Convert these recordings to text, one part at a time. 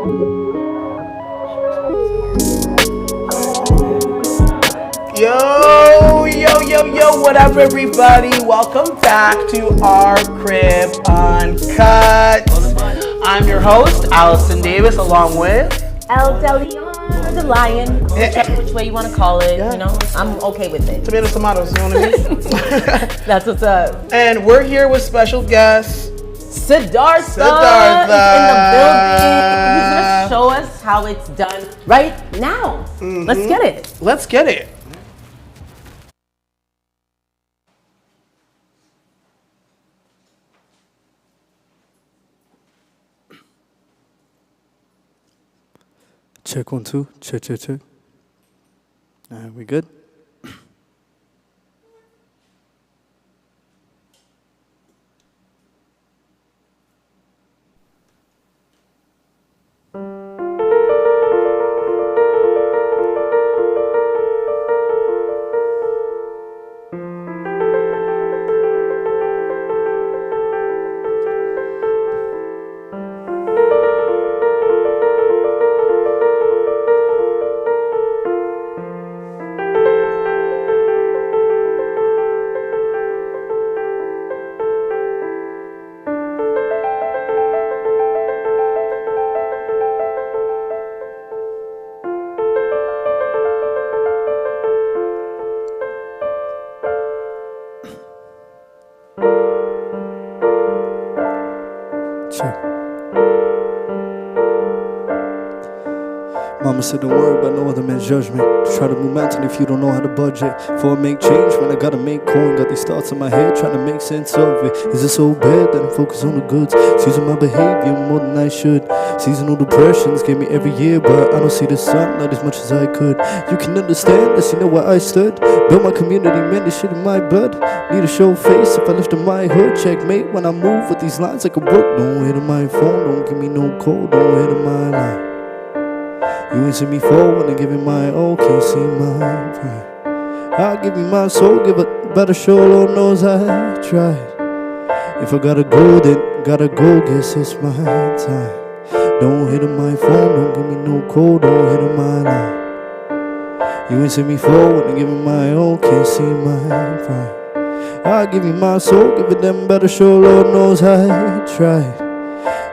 Yo, what up, everybody? Welcome back to our crib Uncut. I'm your host, Allison Davis, along with El Delion, the lion, which way you want to call it, you know, I'm okay with it. Tomatoes, you know what I mean? That's what's up. And we're here with special guest, Siddartha is in the building. He's going to show us how it's done right now. Mm-hmm. Let's get it. Check 1, 2. Check. We good? Mama said don't worry about no other man's judgment. Try to move mountain if you don't know how to budget. For I make change when I gotta make coin. Got these thoughts in my head trying to make sense of it. Is it so bad that I'm focused on the goods? Season my behavior more than I should. Seasonal depressions gave me every year, but I don't see the sun not as much as I could. You can understand, let's you know where I stood. Built my community, man, this shit in my blood. Need a show face if I lift in my hood. Checkmate when I move with these lines like a brook. Don't hit on my phone, don't give me no call, don't hit on my line. You ain't seen me fall when I give you my all, can't see my pride. I'll give you my soul, give it better show, Lord knows I tried. If I gotta go, then gotta go, guess it's my time. Don't hit on my phone, don't give me no call, don't hit on my line. You ain't seen me fall when I give you my all, can't see my pride. I'll give you my soul, give it them better show, Lord knows I tried.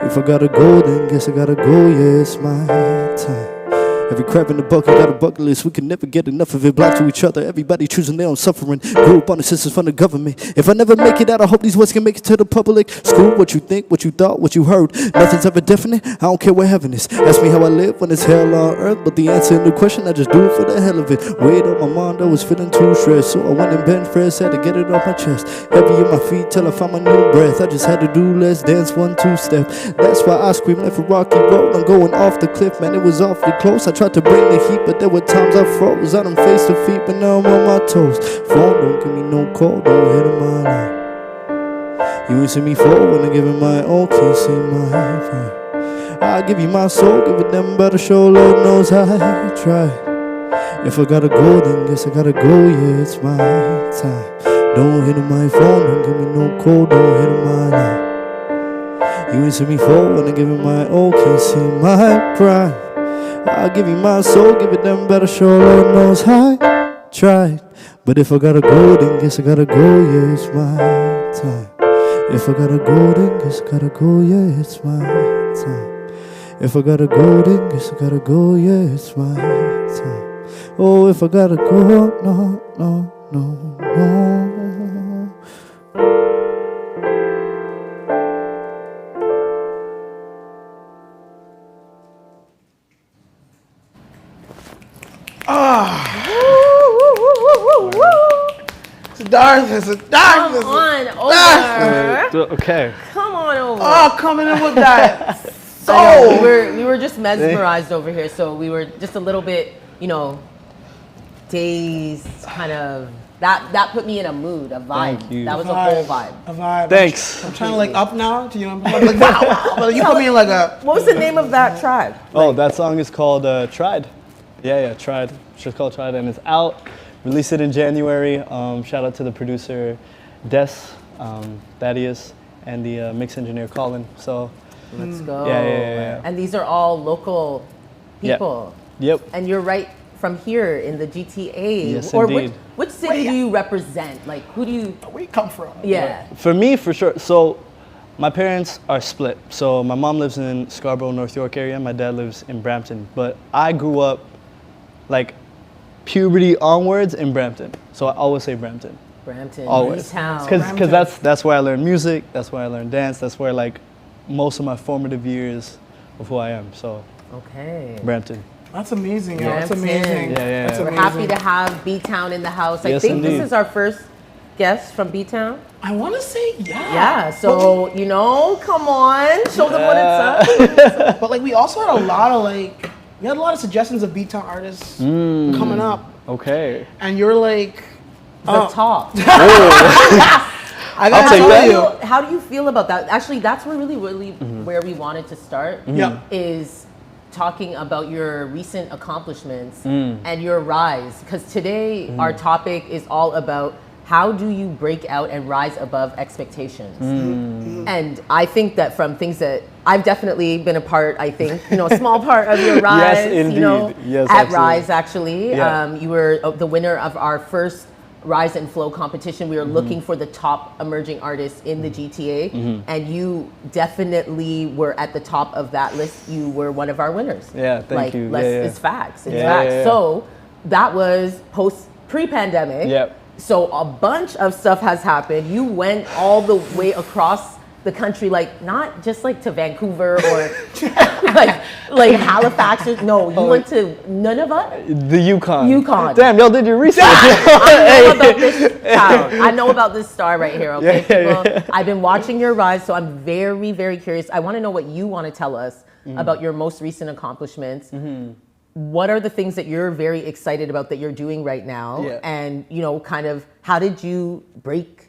If I gotta go, then guess I gotta go, yeah, it's my time. Every crab in the bucket got a bucket list. We can never get enough of it. Blind to each other. Everybody choosing their own suffering. Grew up on assistance from the government. If I never make it out, I hope these words can make it to the public. Screw what you think, what you thought, what you heard. Nothing's ever definite. I don't care where heaven is. Ask me how I live when it's hell on earth. But the answer in the question, I just do it for the hell of it. Weight on my mind, I was feeling too stressed. So I went and bench press, had to get it off my chest. Heavy in my feet till I found my new breath. I just had to do less dance, 1-2 step. That's why I scream like a rocky road. I'm going off the cliff, man, it was awfully close. I tried to bring the heat, but there were times I froze. I done face to feet, but now I'm on my toes. Phone don't give me no call, don't hit on my line. You ain't see me fall when I give it my all, can't see my pride. I'll give you my soul, give it them better show, Lord knows I tried. If I gotta go, then guess I gotta go, yeah, it's my time. Don't hit on my phone, don't give me no call, don't hit on my line. You ain't see me fall when I give it my all, can't see my pride. I'll give you my soul, give it them better show, Lord knows I tried. But if I gotta go, then guess I gotta go, yeah, it's my time. If I gotta go, then guess I gotta go, yeah, it's my time. If I gotta go, then guess I gotta go, yeah, it's my time. Oh, if I gotta go, no. Siddartha. Come on over. Okay. Come on over. Oh, coming in with that. We were just mesmerized over here, so we were just a little bit, dazed, kind of. That put me in a mood, a vibe. Thank you. That was a whole vibe. A vibe. Thanks. I'm trying to like up now. Do you know? Like wow. But you put me in like a. What was the name of that track? Oh, that song is called Tried. Yeah, Tried. It's just called Tried, and it's out. Released it in January. Shout out to the producer, Des, Thaddeus, and the mix engineer, Colin. So Let's go. Yeah. And these are all local people. Yep. And you're right from here in the GTA. Yes, or indeed. which city do you represent? Like, who do you... Where you come from? Yeah. For me, for sure. So my parents are split. So my mom lives in Scarborough, North York area. My dad lives in Brampton. But I grew up like puberty onwards in Brampton. So I always say Brampton. Brampton, Always. town. Because that's where I learned music. That's where I learned dance. That's where like most of my formative years of who I am. So Okay. Brampton. That's amazing. Yeah, That's amazing. Yeah. That's We're amazing. happy to have B-Town in the house. I Yes, think indeed. this is our first guest from B-Town. I want to say yeah. Yeah, so, come on, show them what it's up. But like we also had a lot of we had a lot of suggestions of B-Town artists coming up, Okay. and you're like, The top. I gotta take tell that. you, How do you feel about that? Actually, that's really where we wanted to start. Yeah. Is talking about your recent accomplishments and your rise. Because today our topic is all about how do you break out and rise above expectations. And I think that from things that I've definitely been a part, I think, a small part of your rise. Yes, indeed. Yes, at absolutely. Rise, actually. Yeah. You were the winner of our first Rise and Flow competition. We were looking for the top emerging artists in the GTA, and you definitely were at the top of that list. You were one of our winners. Yeah, thank you. It's facts. It's Yeah, facts. yeah. So that was pre-pandemic. Yep. So a bunch of stuff has happened. You went all the way across the country, not just to Vancouver or like Halifax. No, you went to Nunavut. The Yukon. Yukon. Damn, y'all did your research. I know about this town. I know about this star right here, okay? Yeah. People, I've been watching your rise, so I'm very, very curious. I want to know what you want to tell us about your most recent accomplishments. What are the things that you're very excited about that you're doing right now? Yeah. And, kind of how did you break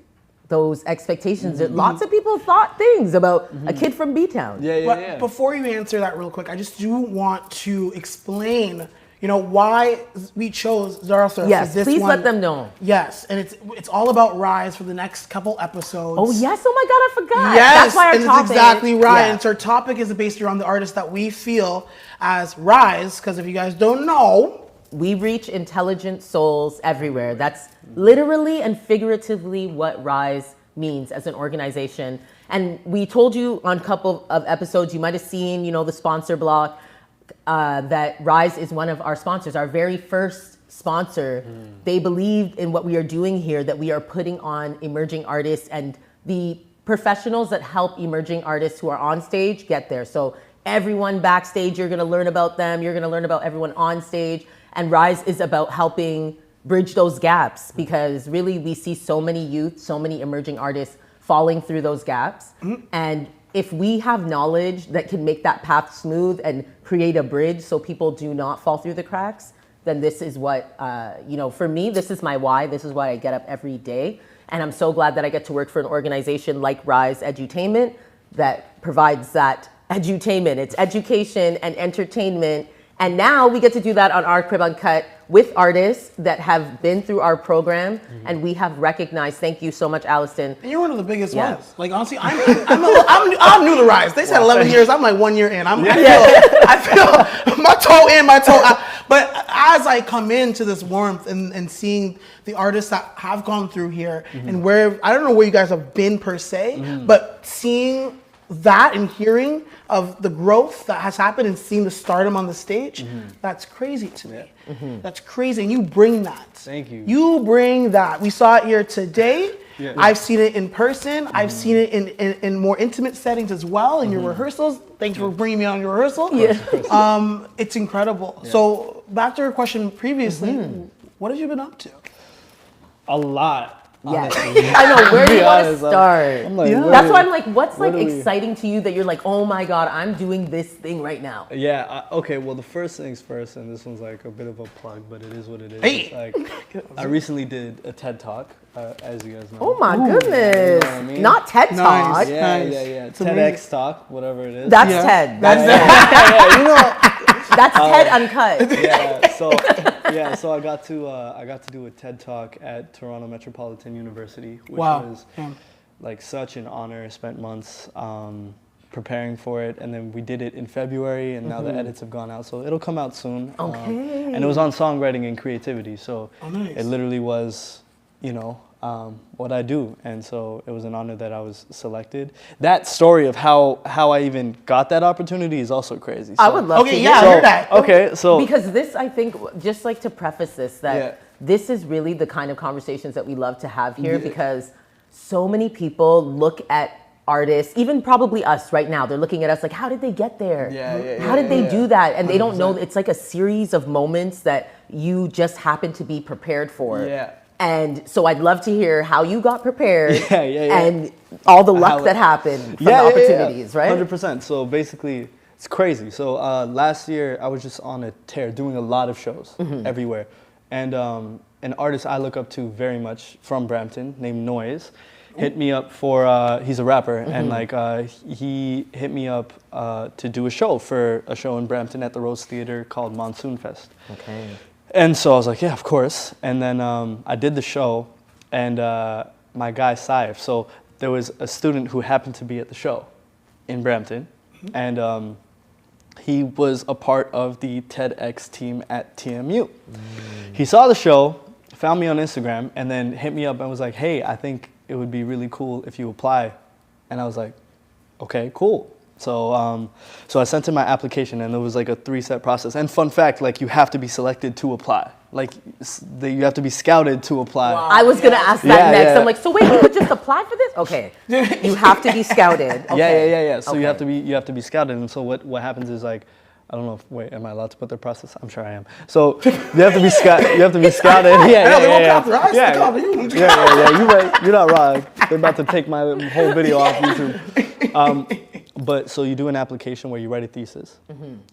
those expectations? That lots of people thought things about a kid from B-Town. But before you answer that real quick, I just do want to explain, why we chose Siddartha Yes, for this please one. let them know. Yes, and it's all about Rise for the next couple episodes. Oh, yes. Oh, my God, I forgot. Yes, That's why our and topic. it's exactly right. Yeah. And so our topic is based around the artists that we feel as Rise, because if you guys don't know, We reach intelligent souls everywhere. That's literally and figuratively what Rise means as an organization. And we told you on a couple of episodes, you might have seen, the sponsor block, that Rise is one of our sponsors, our very first sponsor. They believed in what we are doing here, that we are putting on emerging artists and the professionals that help emerging artists who are on stage get there. So everyone backstage, you're gonna learn about them. You're gonna learn about everyone on stage. And Rise is about helping bridge those gaps, because really we see so many youth, so many emerging artists falling through those gaps. And if we have knowledge that can make that path smooth and create a bridge so people do not fall through the cracks, then this is what, for me, this is my why. This is why I get up every day. And I'm so glad that I get to work for an organization like Rise Edutainment that provides that edutainment. It's education and entertainment. And now we get to do that on our Crib Uncut with artists that have been through our program, and we have recognized. Thank you so much, Allison. and you're one of the biggest Yeah. ones. Like honestly, I'm new to Rise. They said 11 years. I'm like 1 year in. I feel my toe in, my toe out. But as I come into this warmth and seeing the artists that have gone through here, and where I don't know where you guys have been per se, but seeing that and hearing of the growth that has happened and seeing the stardom on the stage, that's crazy to me. That's crazy. And you bring that. Thank you. You bring that. We saw it here today. Yeah. I've seen it in person. I've seen it in more intimate settings as well, in your rehearsals. Thanks for bringing me on your rehearsal. It's incredible. So back to your question previously, what have you been up to? A lot. Yes. I know. Where do you want to start? I'm like, That's why I'm like, what's what like do we- exciting to you that you're like, oh my God, I'm doing this thing right now? Yeah, okay, well, the first things first, and this one's like a bit of a plug, but it is what it is. Hey! It's like, I recently did a TED Talk, as you guys know. Oh my goodness. You know what I mean? Not TED Talk. Nice. Yeah. It's TEDx amazing. Talk, whatever it is. That's Yeah. TED. yeah, you know. That's TED Uncut. So I got to do a TED Talk at Toronto Metropolitan University, which Wow. was Yeah. like such an honor. I spent months preparing for it, and then we did it in February, and now the edits have gone out, so it'll come out soon. Okay. And it was on songwriting and creativity, so nice. it literally was, what I do, and so it was an honor that I was selected. That story of how I even got that opportunity is also crazy. I would love to hear. I heard that. Okay, so Because this, I think, just like to preface this, that Yeah. this is really the kind of conversations that we love to have here, Yeah. because so many people look at artists, even probably us right now, they're looking at us like, how did they get there? How did they do that? And they don't know, it's like a series of moments that you just happen to be prepared for. Yeah. And so I'd love to hear how you got prepared Yeah. and all the luck that happened from the opportunities, right? 100%. So basically, it's crazy. So last year, I was just on a tear, doing a lot of shows everywhere. And an artist I look up to very much from Brampton named Noise hit me up for, he's a rapper, and like he hit me up to do a show in Brampton at the Rose Theater called Monsoon Fest. Okay. And so I was like, yeah, of course. And then I did the show, and my guy Saif, so there was a student who happened to be at the show in Brampton, and he was a part of the TEDx team at TMU. He saw the show, found me on Instagram, and then hit me up and was like, hey, I think it would be really cool if you apply. And I was like, okay, cool. So so I sent in my application, and it was like a 3-step process. And fun fact, like you have to be selected to apply. Like you have to be scouted to apply. Wow. I was gonna ask that Yeah, next. yeah. I'm like, so wait, you could just apply for this? Okay, you have to be scouted. Okay. Yeah. So you Okay. have to be scouted. And so what happens is like, I don't know if, wait, am I allowed to put their process? I'm sure I am. So you have to be You have to be scouted. They won't authorize to cover you. Yeah. You're right. You're not wrong. They're about to take my whole video off YouTube. But so you do an application where you write a thesis,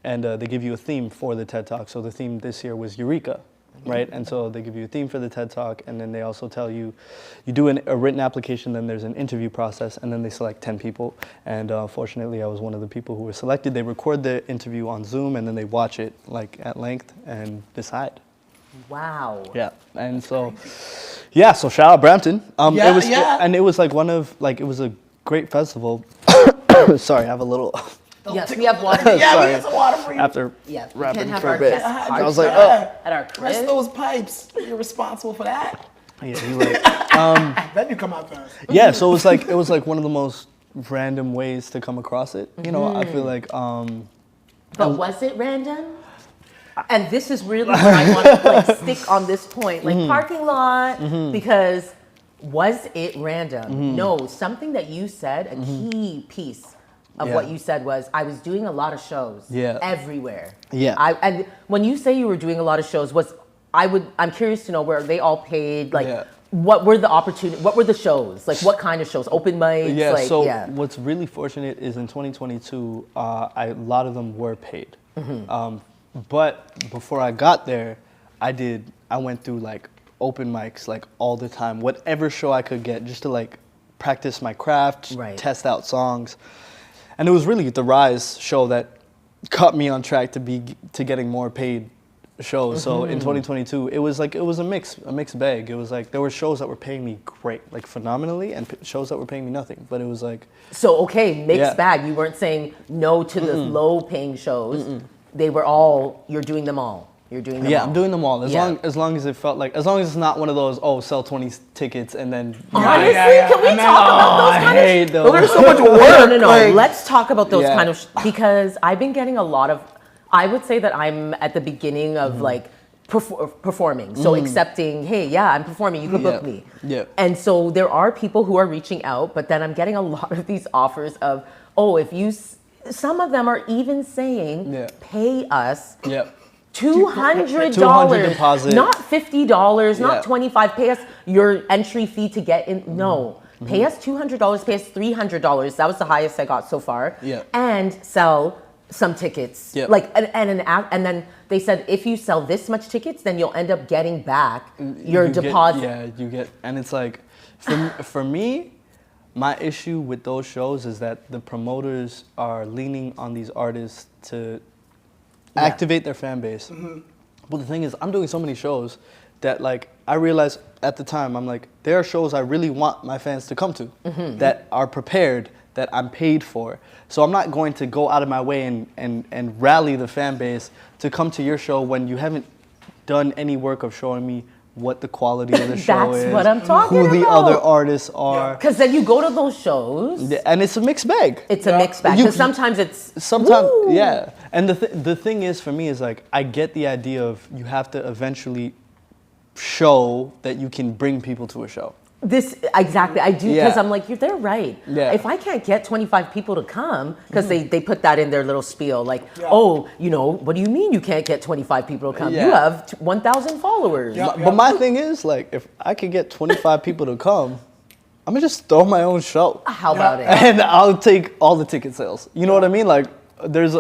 and they give you a theme for the TED Talk. So the theme this year was Eureka, right? And so they give you a theme for the TED Talk, and then they also tell you, you do a written application, then there's an interview process, and then they select 10 people. And fortunately, I was one of the people who were selected. They record the interview on Zoom, and then they watch it like at length and decide. Wow. Yeah, and so, so shout out Brampton. It was like it was a great festival. Sorry, I have a little. Yes, we have water. Yeah, Sorry. we get some water for you. After Yes, we rapping can't have for our a bit. guests I was parched like, oh. at our Rest crib. those pipes. You're responsible for that. Yeah, he like, Then you come out fast. yeah. So it was like one of the most random ways to come across it. You know, I feel like But was it random? And this is really where I want to like stick on this point, like parking lot, because was it random? No, something that you said, a key piece of what you said was, I was doing a lot of shows everywhere. Yeah. And when you say you were doing a lot of shows, I'm curious to know, were they all paid? Like, what were the opportunities? What were the shows? Like, what kind of shows? Open mics? Yeah. Like, So what's really fortunate is in 2022, a lot of them were paid. But before I got there, I went through like open mics like all the time, whatever show I could get, just to like practice my craft, test out songs. And it was really the Rise show that cut me on track to getting more paid shows. So in 2022, it was a mixed bag. It was like there were shows that were paying me great, like phenomenally, and shows that were paying me nothing. But it was like, so okay, mixed bag. You weren't saying no to the low paying shows. They were all, you're doing them all. You're doing them all. Yeah, I'm doing them all. As long as it felt like, as long as it's not one of those, sell 20 tickets and then. Honestly, can we talk about those kind of? I hate those. There's so much work. No. Like, Let's talk about those kind of because I've been getting a lot of. I would say that I'm at the beginning of like performing. So accepting, hey, I'm performing. You can book me. Yeah. And so there are people who are reaching out, but then I'm getting a lot of these offers of, if you. Some of them are even saying, pay us. Yeah. $200 deposit. Not $50, not $25. Pay us your entry fee to get in. No, pay us $200. Pay us $300. That was the highest I got so far. Yeah. And sell some tickets. Yep. Like and then they said if you sell this much tickets, then you'll end up getting back your deposit. You get, and it's like, for me. My issue with those shows is that the promoters are leaning on these artists to activate their fan base. But the thing is, I'm doing so many shows that like I realized at the time, I'm like, there are shows I really want my fans to come to that are prepared, that I'm paid for. So I'm not going to go out of my way and rally the fan base to come to your show when you haven't done any work of showing me what the quality of the show is. That's what I'm talking about. Who the other artists are. Because then you go to those shows. Yeah, and it's a mixed bag. It's a mixed bag. Because sometimes it's... woo. Yeah. And the thing is, for me, is like, I get the idea of you have to eventually show that you can bring people to a show. Exactly, I do, because I'm like, they're right. Yeah. If I can't get 25 people to come, because they put that in their little spiel, like, oh, you know, what do you mean you can't get 25 people to come? Yeah. You have 1,000 followers. But my thing is, like, if I could get 25 people to come, I'm gonna just throw my own show. How about it? And I'll take all the ticket sales. You know what I mean? Like, there's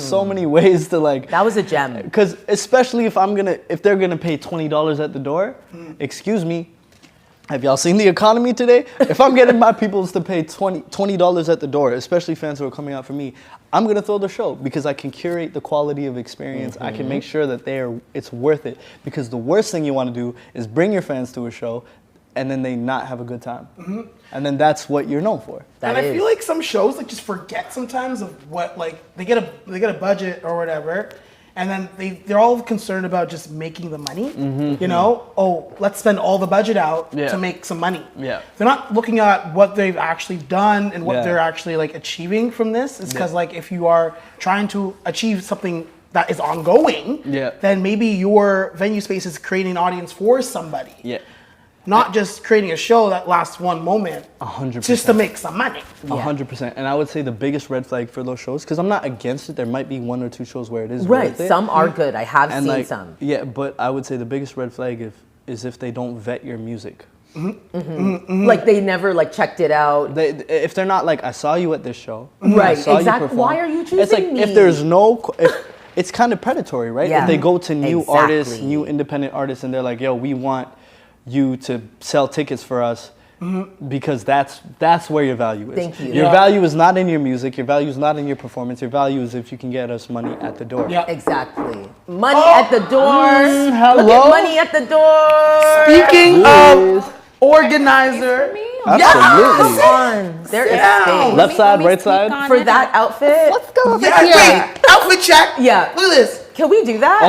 so many ways to, like... That was a gem. Because especially if they're gonna pay $20 at the door, excuse me, have y'all seen the economy today? If I'm getting my peoples to pay $20 at the door, especially fans who are coming out for me, I'm gonna throw the show because I can curate the quality of experience. I can make sure that it's worth it. Because the worst thing you want to do is bring your fans to a show and then they not have a good time. And then that's what you're known for. I feel like some shows like just forget sometimes of what, like, they get a budget or whatever, and then they're all concerned about just making the money. You know, oh, let's spend all the budget out to make some money. Yeah, they're not looking at what they've actually done and what they're actually like achieving from this. It's because like if you are trying to achieve something that is ongoing, then maybe your venue space is creating an audience for somebody. Not just creating a show that lasts one moment, 100%, just to make some money. 100%. And I would say the biggest red flag for those shows, because I'm not against it, there might be 1 or 2 shows where it is worth it. Some are good. I have seen like, some. Yeah, but I would say the biggest red flag is if they don't vet your music. Like they never like checked it out. If they're not like, I saw you at this show. Right, I saw exactly. You Why are you choosing It's like me? if there's it's kind of predatory, right? If they go to new artists, new independent artists, and they're like, yo, we want you to sell tickets for us because that's where your value is. Thank you. Your value is not in your music. Your value is not in your performance. Your value is if you can get us money at the door. Yeah, exactly. Money at the door. Hello? Look at money at the door. Speaking of organizer, Absolutely. Come on. There is space. Left side, right side. For that outfit. Let's go. Wait, outfit check. Yeah. Look at this. Can we do that?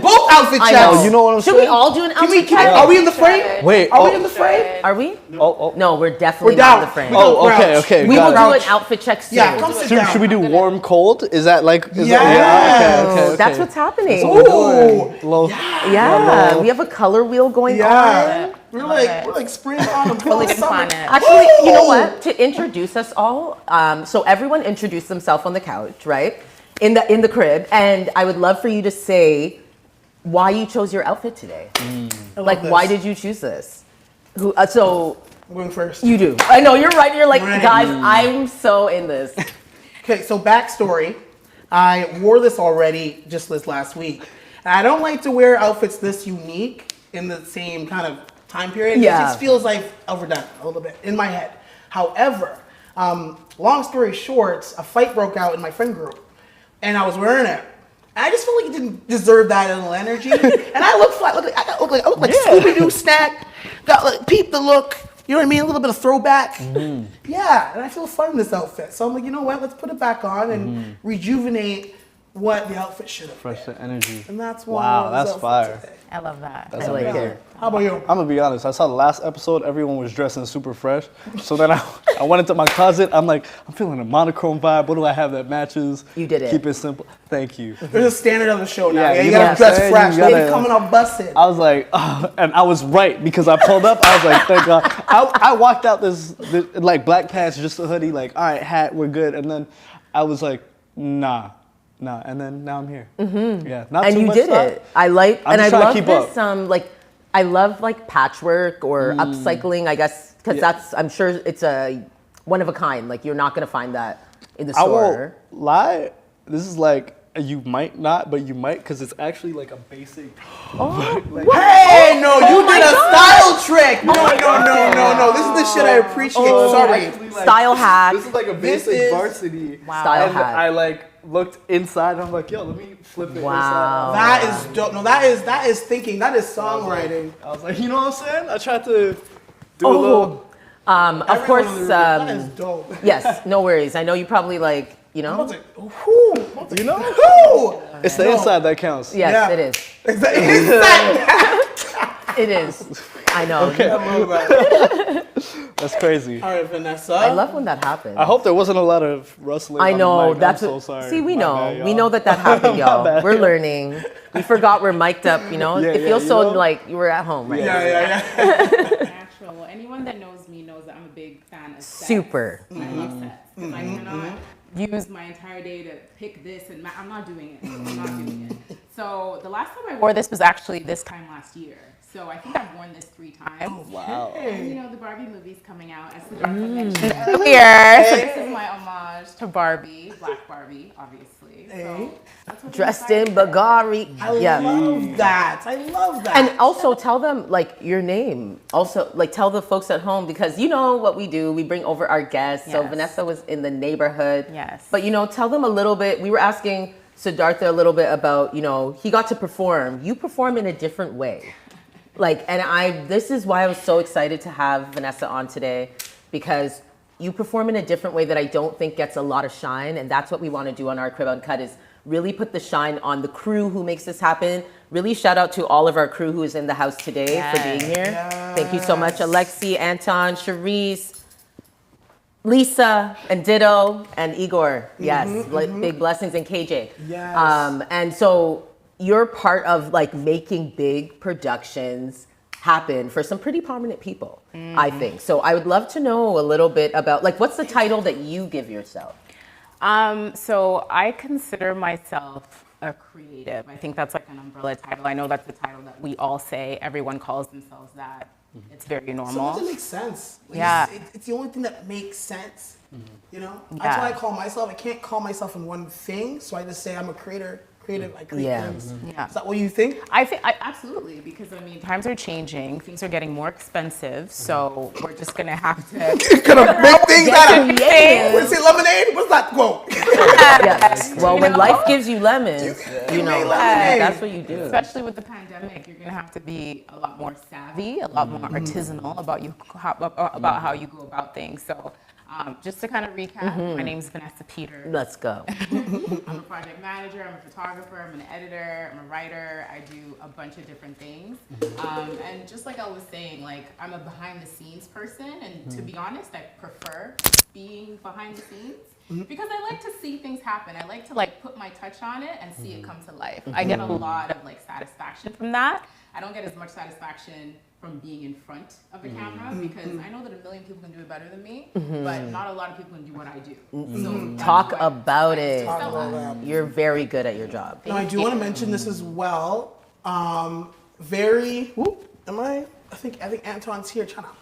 Both outfit I checks. know. You know what I'm Should saying? we all do an outfit check? Are we in the frame? Wait. Are we in the frame? Are we? Oh. No, we're definitely We're not down. in the frame. Oh, okay. We will got do it. an outfit check soon. Yeah, come sit down. Should we do warm, cold? Is that like? Yeah. Okay. That's what's happening. Ooh. Yeah, we have a color wheel going on. We're like spraying on them. Actually, you know what? To introduce us all, so everyone introduced themselves on the couch, right? In the crib, and I would love for you to say why you chose your outfit today. Like, why did you choose this? So I'm going first. you do. I know you're right. You're like, guys, I'm so in this. Okay, so backstory. I wore this already just this last week. And I don't like to wear outfits this unique in the same kind of time period. Yeah. It just feels like overdone a little bit in my head. However, long story short, a fight broke out in my friend group. And I was wearing it. And I just felt like it didn't deserve that little energy. And I look flat. I look like Scooby-Doo snack. Got like peep the look. You know what I mean? A little bit of throwback. Yeah, and I feel fun in this outfit. So I'm like, you know what? Let's put it back on and rejuvenate what the outfit should have Fresh been. energy. And that's why. Wow, that's fire. Today. I love that. That's I like amazing. it. How about you? I'm gonna be honest. I saw the last episode. Everyone was dressing super fresh. So then I went into my closet. I'm like, I'm feeling a monochrome vibe. What do I have that matches? You did it. Keep it simple. Thank you. There's a standard of the show now. Yeah, Yeah, you you know gotta what dress I'm saying? fresh. You They gotta- coming out busted. I was like, and I was right because I pulled up. I was like, thank God. I walked out this like black pants, just a hoodie. Like, all right, hat, we're good. And then I was like, nah. And then now I'm here. Yeah, not And too you much did thought. it. I like, I'm and I just trying to love keep this. Like, I love like patchwork or upcycling. I guess because that's, I'm sure it's a one of a kind. Like, you're not gonna find that in the I store. won't lie. This is like, you might not, but you might, because it's actually like a basic. Hey, no, you did a style trick. No. This is the shit I appreciate. Sorry. Style hack. This is like a This basic is- varsity. Style And hack. I like looked inside and I'm like, yo, let me flip it Wow. inside. That is dope. No, that is thinking. That is songwriting. I was like, you know what I'm saying? I tried to do a little. Of course, that is dope. yes, no worries. I know you probably like, I was like, who? You know? Who? It's the inside that counts. yes, Yeah. it is. Exactly. It is. I know. That's crazy. All right, Vanessa. I love when that happens. I hope there wasn't a lot of rustling. I on know. the mic. That's I'm so what, sorry. see, we My know. bad, We y'all. know that happened, y'all. bad. We're learning. We forgot we're mic'd up, you know? Yeah, it yeah, feels you so know? like you were at home right now. Natural. Well, anyone that knows me knows that I'm a big fan of sets. Super. I love sets. Because I cannot use my entire day to pick this and I'm not doing it. I'm not doing it. So the last time I wore this was actually this time last year. So I think I've worn this 3 times. Wow. And you know, the Barbie movie's coming out, as Siddartha mentioned earlier. So this is my homage to Barbie, Black Barbie, obviously. So that's what Dressed in Bagari. I love that. I love that. And also tell them like your name. Also like tell the folks at home because you know what we do. We bring over our guests. So Yes. Vanessa was in the neighborhood. Yes. But you know, tell them a little bit. We were asking Siddartha a little bit about, you know, he got to perform. You perform in a different way. Like, and this is why I was so excited to have Vanessa on today because you perform in a different way that I don't think gets a lot of shine. And that's what we want to do on our Crib Uncut is really put the shine on the crew who makes this happen. Really shout out to all of our crew who is in the house today for being here. Thank you so much. Alexi, Anton, Cherise, Lisa, and Ditto, and Igor. Yes, big blessings, and KJ. Yes. And so you're part of like making big productions happen for some pretty prominent people, I think. So I would love to know a little bit about like what's the title that you give yourself? So I consider myself a creative. I think that's like an umbrella title. I know that's the title that we all say. Everyone calls themselves that. It's very normal. Sometimes it makes sense. Like, Yeah. It's the only thing that makes sense. You know? That's Yeah. why I call myself. I can't call myself in one thing, so I just say I'm a creative. I create Yeah. things. Yeah. Is that what you think? I think absolutely because I mean times are changing, things are getting more expensive, so we're just gonna have to. Gonna make things out of creative. What is it, lemonade? What's that quote? Yes. Well, when know? life gives you lemons, you know, make lemonade. that's what you do. Especially with the pandemic, you're gonna have to be a lot more savvy, a lot more artisanal about how you go about things. So. Just to kind of recap, my name is Vanessa Peter. Let's go. I'm a project manager, I'm a photographer, I'm an editor, I'm a writer, I do a bunch of different things. And just like I was saying, like I'm a behind the scenes person, and to be honest, I prefer being behind the scenes because I like to see things happen. I like to like put my touch on it and see it come to life. I get a lot of like satisfaction from that. I don't get as much satisfaction from being in front of the camera because I know that a million people can do it better than me, but not a lot of people can do what I do. So that's Talk why about I it. Talk about that. You're very good at your job. Now, I do want to mention this as well. I think Anton's here trying to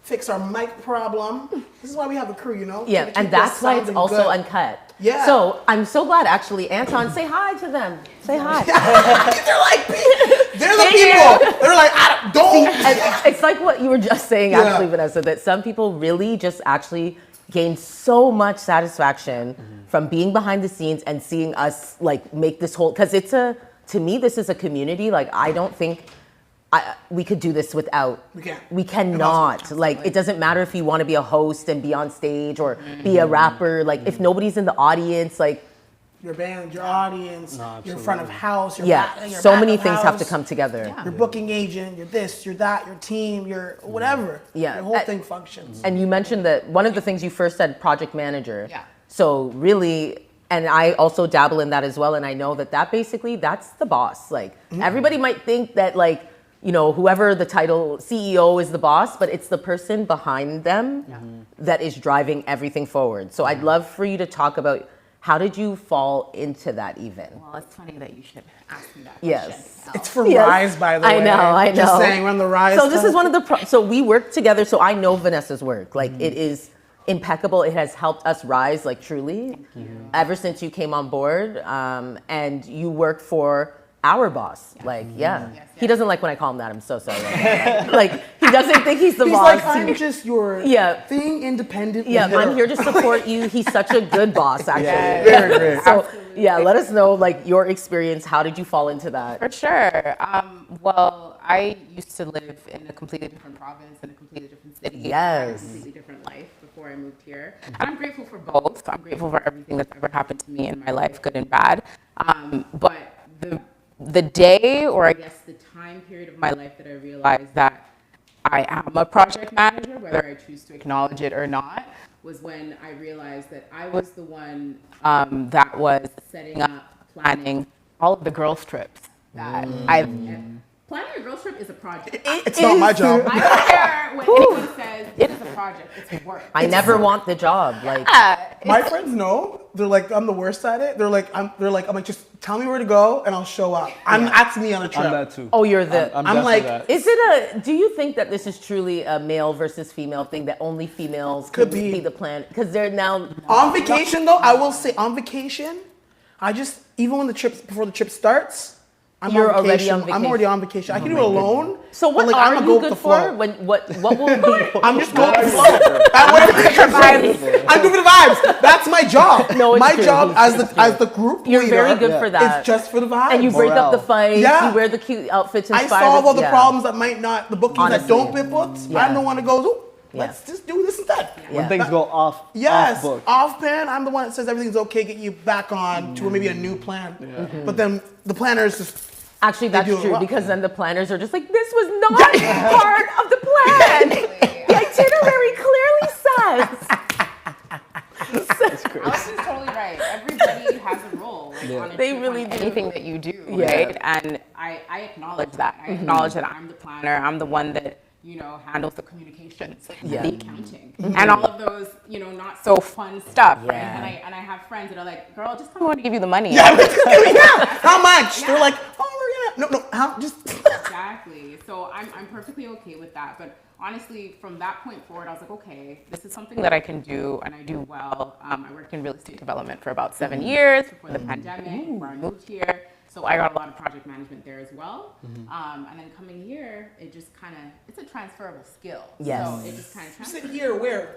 fix our mic problem. This is why we have a crew, you know? Yeah, To keep and this that's why it's sounding also good. uncut. Yeah. So I'm so glad, actually. Anton, say hi to them. Say hi. They're the people. They're like, don't. And it's like what you were just saying, Yeah. actually, Vanessa, that some people really just actually gain so much satisfaction from being behind the scenes and seeing us like make this whole, because to me, this is a community. Like, I don't think we could do this without. We can't. We cannot. Like, it doesn't matter if you want to be a host and be on stage or be a rapper. Like, if nobody's in the audience, like, Your band, your audience, your front of house, your yeah, back, your so back many of things have to house, come together. Your booking agent, your this, your that, your team, your whatever. Yeah. Your whole thing functions. And you mentioned that one of the things you first said, project manager. Yeah. So really, and I also dabble in that as well. And I know that basically, that's the boss. Like, everybody might think that like, you know, whoever the title CEO is the boss, but it's the person behind them that is driving everything forward. So I'd love for you to talk about how did you fall into that even? Well, it's funny that you should ask me that Yes. question. It's for Yes. Rise, by the way. I know. Just saying, we're on the Rise. So this is one of the, so we work together. So I know Vanessa's work. Like it is impeccable. It has helped us rise, like truly, ever since you came on board. And you work for our boss. Like, he doesn't like when I call him that. I'm so sorry. Like, he doesn't think he's the He's boss. like, I'm just your thing independent. Yeah, I'm here to support you. He's such a good boss, actually. Very great. So, yeah, let us know, like, your experience. How did you fall into that? For sure. Well, I used to live in a completely different province, in a completely different city. Yes. I had a completely different life before I moved here. And I'm grateful for both. I'm grateful for everything that's ever happened to me in my life, good and bad. But the day, or I guess the time period of my life that I realized that I am a project manager, whether I choose to acknowledge it or not, was when I realized that I was the one that was setting up, planning all of the girls' trips that planning a girls' trip is a project. It's not my job. I don't care what anyone says. It is a project. It's work. I never want the job. Like, My friends know. They're like, I'm the worst at it. They're like, I'm like, just tell me where to go and I'll show up. That's me on a trip. I'm that too. oh, you're the. I'm I'm definitely like, that. Is it do you think that this is truly a male versus female thing, that only females Could can be. the plan? Because they're now. On vacation though, I will say on vacation, even when before the trip starts, You're already on I'm already on vacation. I can do it alone. So what but, like, are I'ma you go with good the for? flow. What will be? I'm just going with the flow. I'm doing the vibes. That's my job. No, it's my true. job as the group You're leader. very good for that. It's just for the vibes. And you break up the fights. Yeah. You wear the cute outfits. I Inspired solve all the yeah. problems that might not, the bookings Honestly. that don't get booked. Yeah. I'm the one that goes, oh, Yeah. let's just do this instead. When things go off, Yes, off book. off plan. I'm the one that says everything's okay, get you back on to maybe a new plan. But then the planners just. Actually, that's do it true, well. because then the planners are just like, this was not part of the plan. The itinerary clearly says. Alex is totally right. Everybody has a role. Like, on a They trip, really on do. anything that you do, Yeah. right? And I acknowledge that. I acknowledge that I'm the planner. I'm the one that handles the communications, Yeah. the accounting, and all of those not so fun stuff. Right? Yeah. And I have friends that are like, "Girl, just tell me when to give you the money." Yeah, how much? They're like, oh, we're gonna how just. Exactly. So I'm perfectly okay with that. But honestly, from that point forward, I was like, okay, this is something that I can do and I do well. I worked in real estate development for about 7 years before the pandemic, before I moved here. So I got a lot of project management there as well. And then coming here, it just it's a transferable skill. Yes. So it just kind of You transfers. sit here, where?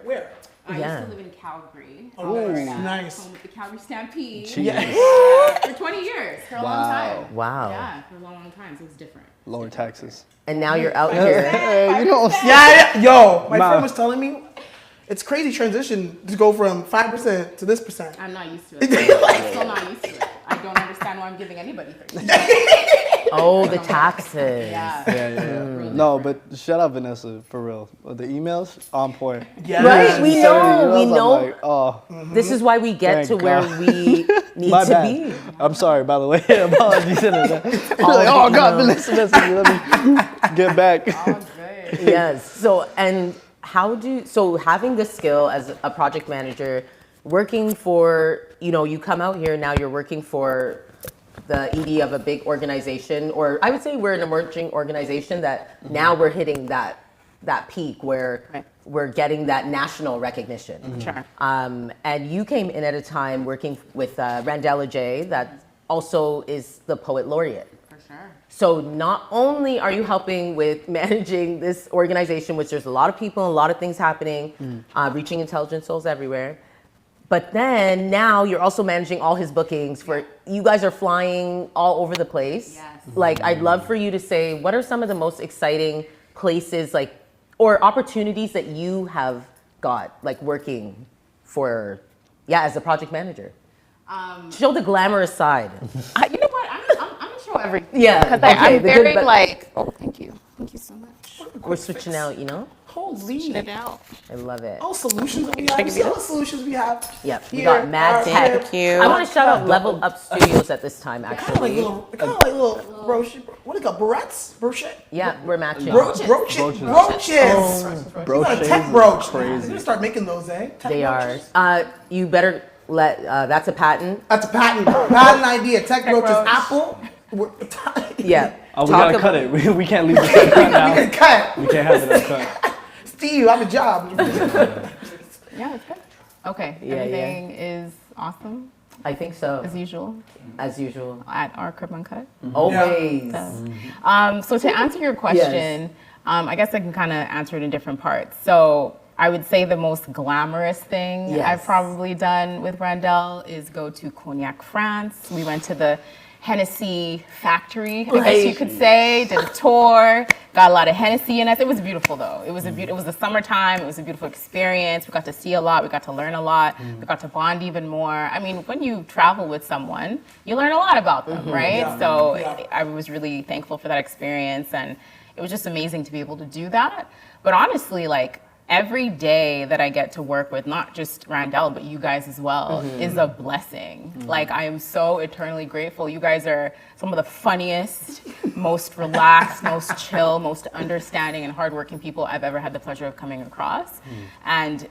I Yeah. used to live in Calgary. Oh, Florida, nice. Home with the Calgary Stampede. Yeah. For 20 years, for a long time. Wow. Yeah, for a long, long time. So it was different. Lower taxes. And now you're out here. Hey, you know, Yeah. Yo, my Nah. friend was telling me, it's crazy transition to go from 5% to this percent. I'm not used to it. I'm still not used to it. I don't understand why I'm giving anybody 30. Oh, the taxes. Yeah. yeah. No, but shout out Vanessa for real. The emails on point. Yeah. Right, we know, we I'm know. like, oh, This is why we get Thank to where God. we need my to bad. be. I'm sorry, by the way. Apologies in advance. Oh God, Vanessa, let me get back. All good. Yes. So, and having this skill as a project manager, working for, you come out here now, you're working for the ED of a big organization, or I would say we're an emerging organization that now we're hitting that peak where Right. we're getting that national recognition. Sure. And you came in at a time working with Randella J, that also is the poet laureate. For sure. So not only are you helping with managing this organization, which there's a lot of people, a lot of things happening, reaching intelligent souls everywhere, but then now you're also managing all his bookings for, you guys are flying all over the place. Yes. Like, I'd love for you to say, what are some of the most exciting places, or opportunities that you have got, working for, as a project manager? Show the glamorous side. You know what? I'm gonna show everything. Yeah, Because okay, I'm the good, very but- oh, thank you. Thank you so much. We're switching out, Holy. It out. I love it. All solutions that we have. See all the solutions we have. Yep, we here, got mad our tech. tip. you. I want to shout out Level Up Studios at this time, Kind of actually. like little brochure. What do you call barrettes? Brochure? Yeah, we're matching. Brooches. Brooches. A tech brooch. Crazy. We're gonna start making those, eh? Tech They are. brooches. You better let, that's a patent. That's a patent idea. Tech brooches. brooch. Apple. Yeah. Oh, we Talk gotta about- cut it. We can't leave this cut now. We can cut. We can't have it uncut. Steve, I have a job. Yeah, it's good. Okay. Yeah, Everything is awesome I think so, as usual as usual. at our Crib Uncut. Always. So to answer your question, I guess I can kind of answer it in different parts. So I would say the most glamorous thing Yes. I've probably done with Randell is go to Cognac, France. We went to the Hennessy factory, I guess you could say. Did a tour, got a lot of Hennessy in us. It was beautiful though. It was it was the summertime. It was a beautiful experience. We got to see a lot. We got to learn a lot. We got to bond even more. I mean, when you travel with someone, you learn a lot about them, right? So I was really thankful for that experience, and it was just amazing to be able to do that. But honestly, like, every day that I get to work with, not just Randall, but you guys as well, is a blessing. Like, I am so eternally grateful. You guys are some of the funniest, most relaxed, most chill, most understanding and hardworking people I've ever had the pleasure of coming across. And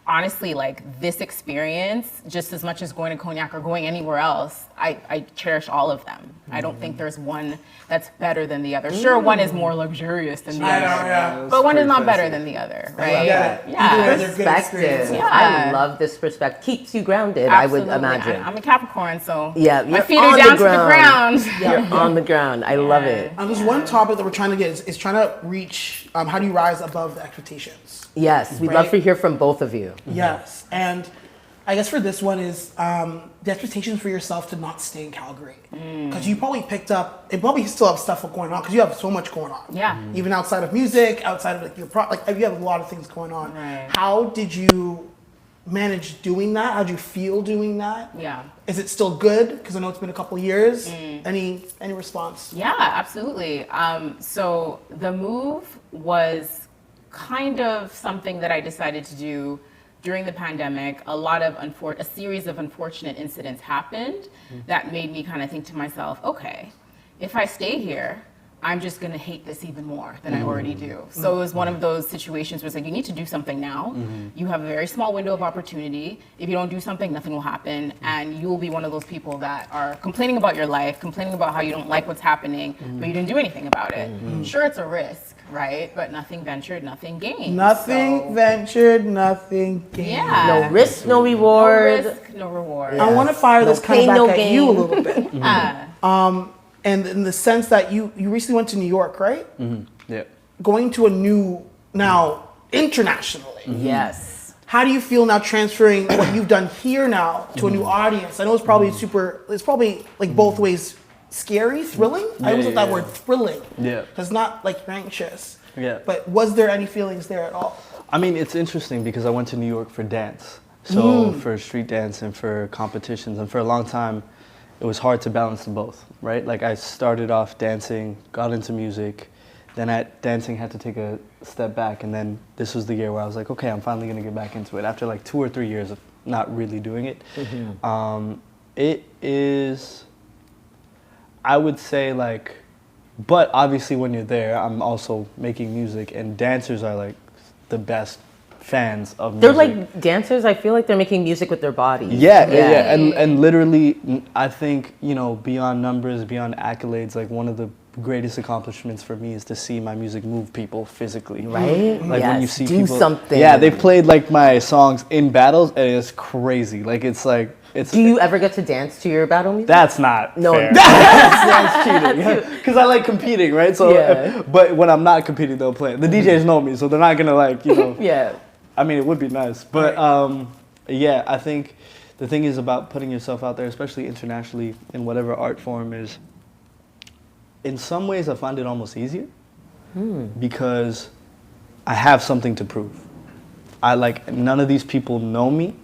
honestly, like, this experience, just as much as going to Cognac or going anywhere else, I cherish all of them. I don't think there's one that's better than the other. Sure, one is more luxurious than the other, but one is not better than the other, right? Yeah. Perspective. Yeah. I love this perspective. Keeps you grounded, Absolutely. I would imagine. I'm a Capricorn, so Yeah, my you're feet are on down the to the ground. You're on the ground. I love it. There's one topic that we're trying to get is trying to reach, how do you rise above the expectations? Yes, we'd love to hear from both of you. Yes, and I guess for this one is the expectations for yourself to not stay in Calgary. Because you probably picked up, and probably still have stuff going on, because you have so much going on. Yeah. Even outside of music, outside of like your like you have a lot of things going on. Right. How did you manage doing that? How did you feel doing that? Yeah. Is it still good? Because I know it's been a couple years. Any response? Yeah, absolutely. So the move was kind of something that I decided to do during the pandemic. A series of unfortunate incidents happened that made me kind of think to myself, okay, if I stay here, I'm just going to hate this even more than I already do. So it was one of those situations where it's like, you need to do something now. You have a very small window of opportunity. If you don't do something, nothing will happen. And you will be one of those people that are complaining about your life, complaining about how you don't like what's happening, but you didn't do anything about it. Sure, it's a risk, right? But nothing ventured, nothing gained. Nothing ventured, nothing gained. Yeah. No risk, no No reward. risk, no reward. I want to fire this kind pain, of no back at gain. you a little bit. And in the sense that you recently went to New York, right? Yeah. Going to a new, now internationally. Yes. How do you feel now transferring what you've done here now to a new audience? I know it's probably it's probably like both ways scary, thrilling. I always love that word, thrilling. Yeah. Because it's not like you're anxious. Yeah. But was there any feelings there at all? I mean, it's interesting because I went to New York for dance. So for street dance and for competitions. And for a long time, it was hard to balance them both, right? Like, I started off dancing, got into music, then dancing had to take a step back, and then this was the year where I was like, okay, I'm finally gonna get back into it after like 2 or 3 years of not really doing it. It is, I would say, like, but obviously when you're there, I'm also making music, and dancers are like the best fans of music. They're like dancers. I feel like they're making music with their bodies. Yeah. And literally, I think, you know, beyond numbers, beyond accolades, like, one of the greatest accomplishments for me is to see my music move people physically. Right? Like, when you see do people, something. Yeah, they played like my songs in battles, and it's crazy. Like, it's like, it's. Do you ever get to dance to your battle music? That's not No. fair. That's cheating. Because I like competing, right? So, Yeah. but when I'm not competing, they'll play. The DJs know me, so they're not gonna, like, you know. Yeah. I mean, it would be nice, but yeah, I think the thing is about putting yourself out there, especially internationally, in whatever art form is. In some ways, I find it almost easier because I have something to prove. None of these people know me,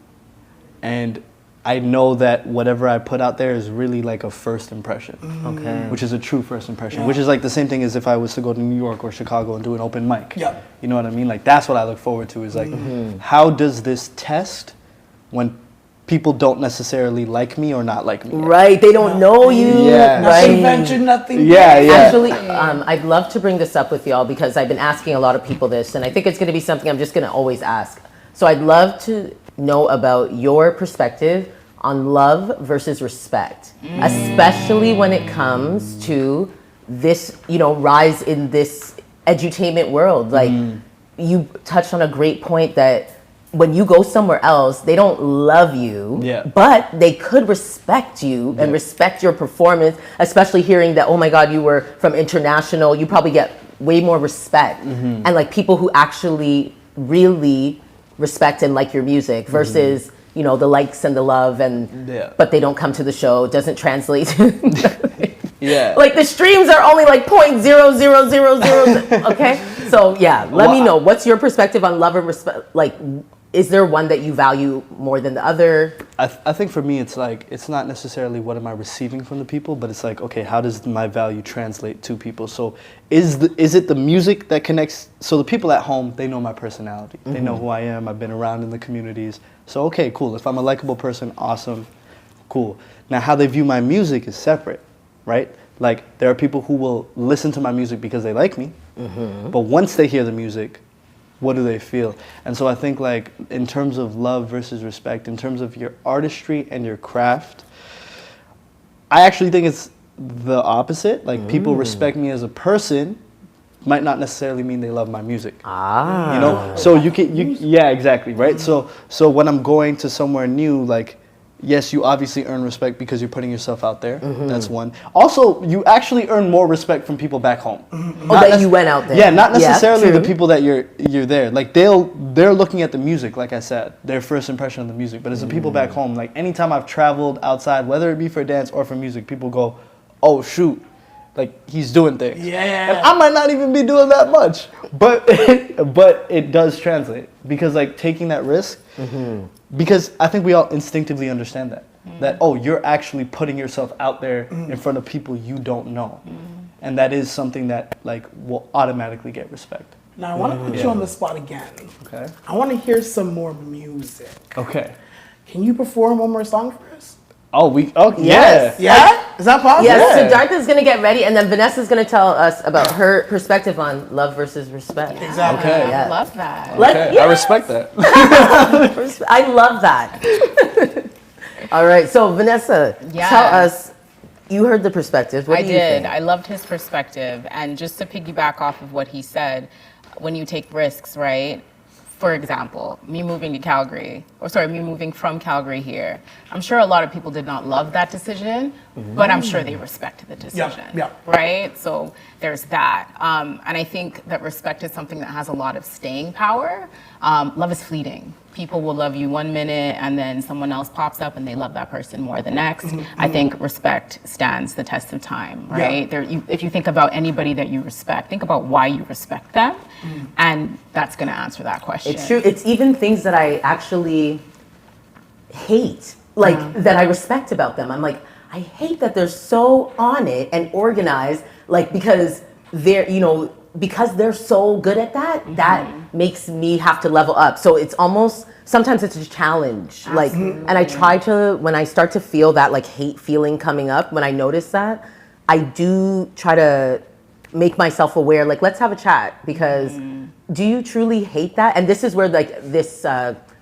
and I know that whatever I put out there is really like a first impression. Okay. Which is a true first impression, which is like the same thing as if I was to go to New York or Chicago and do an open mic. Yeah. You know what I mean? Like, that's what I look forward to, is like, how does this test when people don't necessarily like me or not like me? Right. They don't know you. Yeah. Nothing Right. ventured, nothing Yeah, gained. yeah. Actually, I'd love to bring this up with y'all because I've been asking a lot of people this, and I think it's going to be something I'm just going to always ask. So I'd love to know about your perspective on love versus respect, especially when it comes to this, you know, rise in this edutainment world. Like, you touched on a great point that when you go somewhere else, they don't love you, but they could respect you and respect your performance, especially hearing that, oh my God, you were from international, you probably get way more respect. And like people who actually really respect and like your music versus you know, the likes and the love, and but they don't come to the show. It doesn't translate. Like the streams are only like 0.0000. Okay, so let me know, what's your perspective on love and respect? Like, is there one that you value more than the other? I think for me, it's like, it's not necessarily what am I receiving from the people, but it's like, okay, how does my value translate to people? So is it the music that connects? So the people at home, they know my personality. They know who I am. I've been around in the communities. So, okay, cool. If I'm a likable person, awesome, cool. Now, how they view my music is separate, right? Like, there are people who will listen to my music because they like me, but once they hear the music, what do they feel? And so I think, like, in terms of love versus respect, in terms of your artistry and your craft, I actually think it's the opposite. Like, people respect me as a person might not necessarily mean they love my music. You know? So yeah, exactly, right? So when I'm going to somewhere new, like, yes, you obviously earn respect because you're putting yourself out there. That's one. Also, you actually earn more respect from people back home. That you went out there. Yeah, not necessarily the people that you're there. Like, they're looking at the music, like I said, their first impression of the music. But as the people back home, like, anytime I've traveled outside, whether it be for dance or for music, people go, oh shoot, like, he's doing things. Yeah. And I might not even be doing that much, but it does translate, because, like, taking that risk, because I think we all instinctively understand that, oh, you're actually putting yourself out there in front of people you don't know. And that is something that, like, will automatically get respect. Now, I want to put you on the spot again. Okay. I want to hear some more music. Okay. Can you perform one more song for us? Yes. Yeah? Is that possible? Yes, so Siddartha's going to get ready, and then Vanessa's going to tell us about her perspective on love versus respect. Exactly. Okay. I love that. Okay. I respect that. I love that. All right, so Vanessa, tell us, you heard the perspective. What do you think? I loved his perspective. And just to piggyback off of what he said, when you take risks, right? For example, me moving from Calgary here, I'm sure a lot of people did not love that decision, but I'm sure they respected the decision, right? So there's that. And I think that respect is something that has a lot of staying power. Love is fleeting. People will love you 1 minute and then someone else pops up and they love that person more the next. I think respect stands the test of time, right? If you think about anybody that you respect, think about why you respect them, and that's going to answer that question. It's true. It's even things that I actually hate, like that I respect about them. I'm like, I hate that they're so on it and organized, like, because they're, you know, because they're so good at that, that makes me have to level up. So it's almost, sometimes it's a challenge. Like, and I try to, when I start to feel that, like, hate feeling coming up, when I notice that, I do try to make myself aware, like, let's have a chat, because do you truly hate that? And this is where, like, this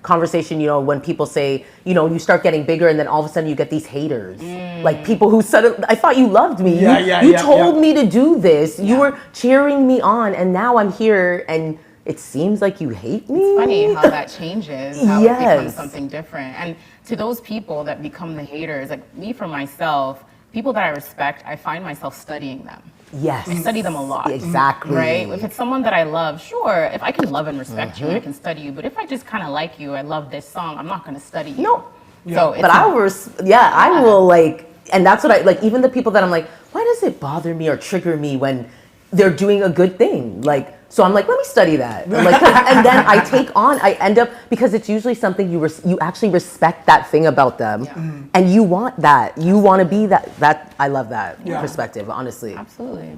conversation, you know, when people say, you know, you start getting bigger and then all of a sudden you get these haters. Like, people who suddenly, I thought you loved me. You told me to do this. You were cheering me on, and now I'm here and it seems like you hate me. It's funny how that changes, how it becomes something different. And to those people that become the haters, like me for myself, people that I respect, I find myself studying them. Yes. I study them a lot. Exactly. Right? If it's someone that I love, sure, if I can love and respect you, I can study you. But if I just kind of like you, I love this song, I'm not going to study you. No. So it's but I will, like, and that's what I, like, even the people that I'm like, why does it bother me or trigger me when they're doing a good thing? Like, so I'm like, let me study that. I'm like, and then I take on, I end up, because it's usually something you actually respect that thing about them, and you want that. You want to be that. I love that perspective, honestly. Absolutely.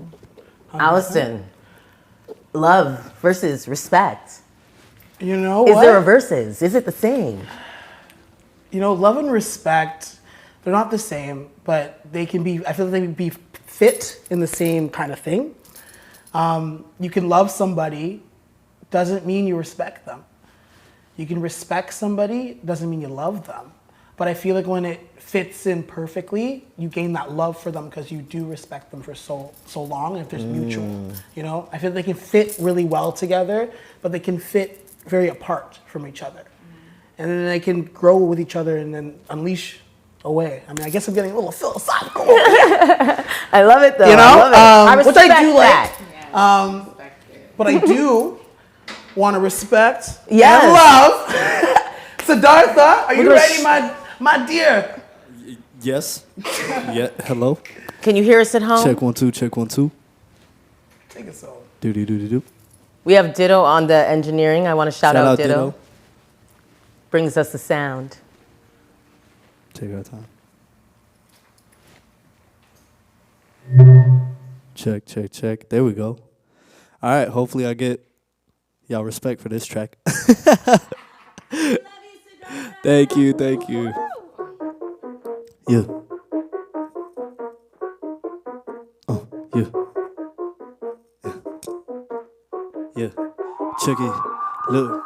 Allison, love versus respect. You know, is there a versus? Is it the same? You know, love and respect, they're not the same, but they can be, I feel like they can be fit in the same kind of thing. You can love somebody, doesn't mean you respect them. You can respect somebody, doesn't mean you love them. But I feel like when it fits in perfectly, you gain that love for them because you do respect them for so long, if there's mutual. You know, I feel they can fit really well together, but they can fit very apart from each other. And then they can grow with each other and then unleash away. I mean, I guess I'm getting a little philosophical. I love it, though. You know, I love it. which I do like. But I do want to respect and love Siddartha, are you ready, my dear? Yes. Yeah. Hello. Can you hear us at home? Check 1 2. Check 1 2. Take it so. Do. We have Ditto on the engineering. I want to shout out Ditto. Brings us the sound. Take our time. Check. There we go. All right. Hopefully, I get y'all respect for this track. Thank you. Yeah. Yeah. Yeah. Check it. Look.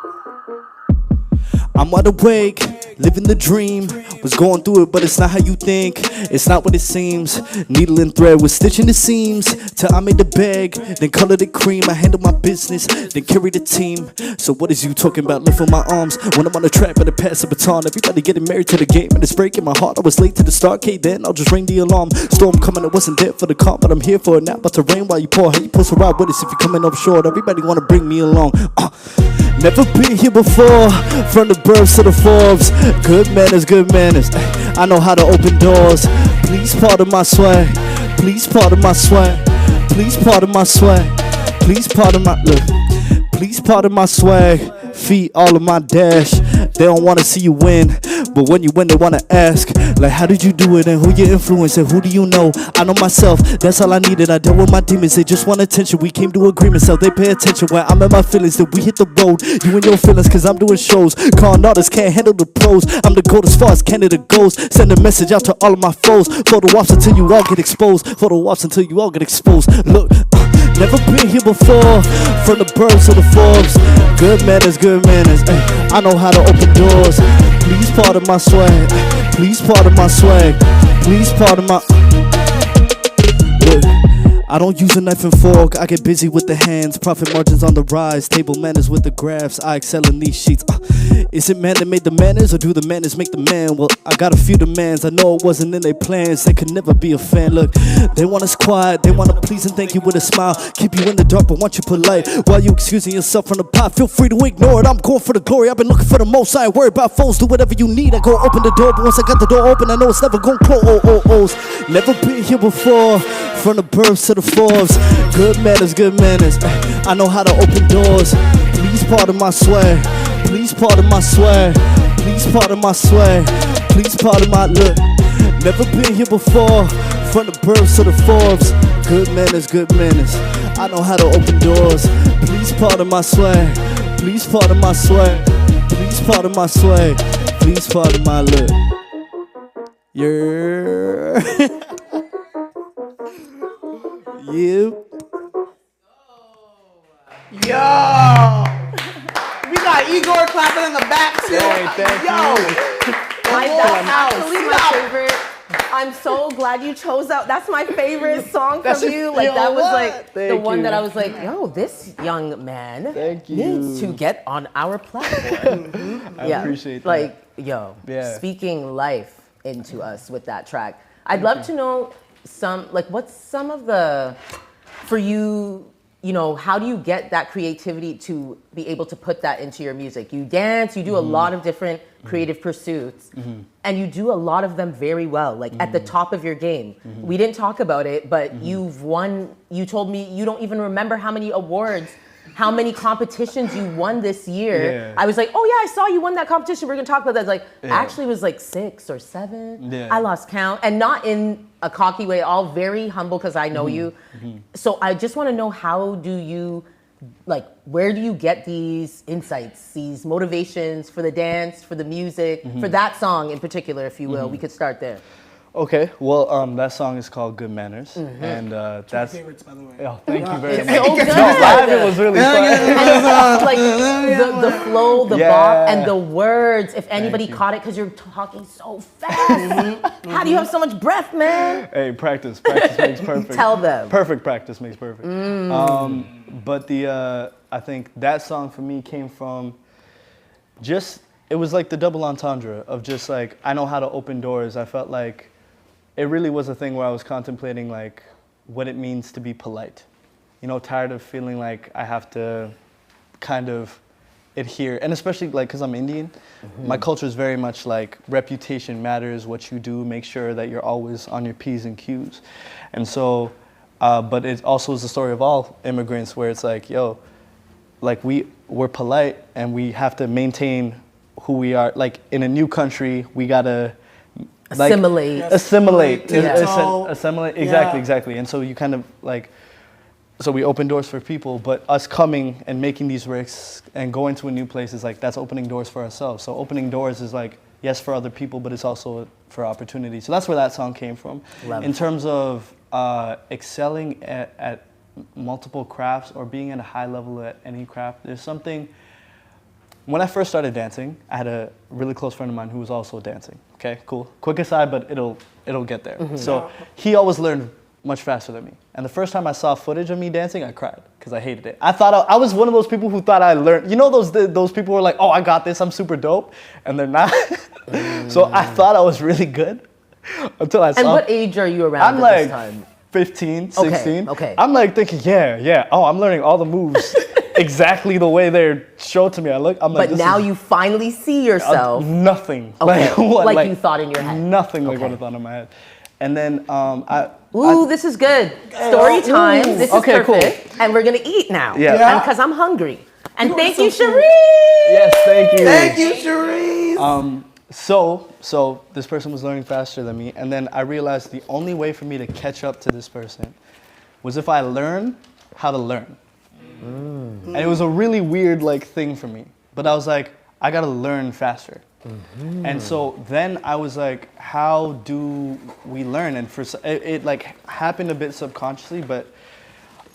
I'm wide awake, living the dream. Was going through it, but it's not how you think. It's not what it seems. Needle and thread was stitching the seams. Till I made the bag, then colored it cream. I handled my business, then carried the team. So what is you talking about lifting my arms? When I'm on the track, better pass the baton. Everybody getting married to the game, and it's breaking my heart. I was late to the start, okay, then I'll just ring the alarm. Storm coming, I wasn't there for the calm, but I'm here for it now. About to rain while you pour. How you supposed to ride with us if you're coming up short? Everybody wanna bring me along. Never been here before, from the births to the Forbes. Good manners. I know how to open doors. Please pardon my swag. Please pardon my swag. Please pardon my swag. Please pardon my look. Please pardon my swag. Feet all of my dash. They don't wanna see you win, but when you win, they wanna ask, like, how did you do it and who you influence and who do you know? I know myself, that's all I needed. I dealt with my demons, they just want attention. We came to agreement, so they pay attention. When I'm in my feelings, then we hit the road. You and your feelings, cause I'm doing shows. Con artists can't handle the pros. I'm the GOAT as far as Canada goes. Send a message out to all of my foes. Photo ops until you all get exposed. Photo ops until you all get exposed. Look, never been here before, from the birds to the Forbes. Good manners. I know how to open doors. Please pardon my swag. Please pardon my swag. Please pardon my. Look, I don't use a knife and fork. I get busy with the hands. Profit margins on the rise. Table manners with the graphs. I excel in these sheets. Is it man that made the manners, or do the manners make the man? Well, I got a few demands. I know it wasn't in their plans. They could never be a fan. Look, they want us quiet. They want to please and thank you with a smile. Keep you in the dark, but want you polite. While you excusing yourself from the pot, feel free to ignore it. I'm going for the glory. I've been looking for the most. I ain't worried about foes. Do whatever you need. I go open the door, but once I got the door open, I know it's never gonna close. Never been here before, from the births to the Forbes. Good manners. I know how to open doors. Please pardon my swag. Please pardon my swag. Please pardon my swag. Please pardon my look. Never been here before, from the births to the Forbes. Good manners. I know how to open doors. Please pardon my swag. Please pardon my swag. Please pardon my swag. Please pardon my look. Yeah. You. Yo! We got Igor clapping in the back too. Thank you. That's actually my favorite. I'm so glad you chose that. That's my favorite song from you. Like, that was like the one that I was like, yo, this young man needs to get on our platform. I appreciate that. Like, yo, speaking life into us with that track. I'd love to know what's some of the, for you, you know, how do you get that creativity to be able to put that into your music? You dance, you do a lot of different creative pursuits, and you do a lot of them very well, like at the top of your game. We didn't talk about it, but you've won, you told me you don't even remember how many awards, how many competitions you won this year. Yeah. I was like, oh yeah, I saw you won that competition. We're gonna talk about that. It's like, actually it was like 6 or 7. Yeah. I lost count, and not in a cocky way, all very humble because I know you. So I just wanna know, how do you, like, where do you get these insights, these motivations for the dance, for the music, for that song in particular, if you will? We could start there. Okay, well, that song is called Good Manners, and that's Favorites, by the way. Oh, thank you very It's much. so good. Live, it was really fun. And like the flow, the bop, and the words. If anybody you. caught it, because you're talking so fast. How do you have so much breath, man? Hey, practice makes perfect. Tell them. Perfect practice makes perfect. But I think that song for me came from it was like the double entendre of just like, I know how to open doors. I felt like it really was a thing where I was contemplating like what it means to be polite. You know, tired of feeling like I have to kind of adhere, and especially like because I'm Indian, my culture is very much like reputation matters, what you do, make sure that you're always on your P's and Q's. And so, but it also is the story of all immigrants where it's like, yo, like we're polite and we have to maintain who we are. Like in a new country, we gotta like, Assimilate. assimilate, Yeah. assimilate. Yeah. Exactly. And so you kind of like, so we open doors for people, but us coming and making these risks and going to a new place is like, that's opening doors for ourselves. So opening doors is like, yes, for other people, but it's also for opportunity. So that's where that song came from. Love In it. terms of excelling at multiple crafts or being at a high level at any craft, there's something, when I first started dancing, I had a really close friend of mine who was also dancing. Okay, cool. Quick aside, but it'll get there. So he always learned much faster than me. And the first time I saw footage of me dancing, I cried because I hated it. I thought I was one of those people who thought I learned. You know those people who are like, oh, I got this, I'm super dope, and they're not. So I thought I was really good until I saw. And what age are you around I'm at this like time? 15, 16. Okay. I'm like thinking, yeah. Oh, I'm learning all the moves exactly the way they're showed to me. I'm like, But this now is you finally see yourself. nothing Okay, what, like you thought in your head. Nothing like Okay. what I thought in my head. And then Ooh, this is good. Story time. This is Okay, cool. perfect. And we're gonna eat now. Yeah. Yeah. Because I'm hungry. And thank are you, so Cherie. yes, thank you. Thank you, Cherise. So this person was learning faster than me, and then I realized the only way for me to catch up to this person was if I learn how to learn. And it was a really weird like thing for me. But I was like, I gotta learn faster. And so then I was like, how do we learn? And it like happened a bit subconsciously, but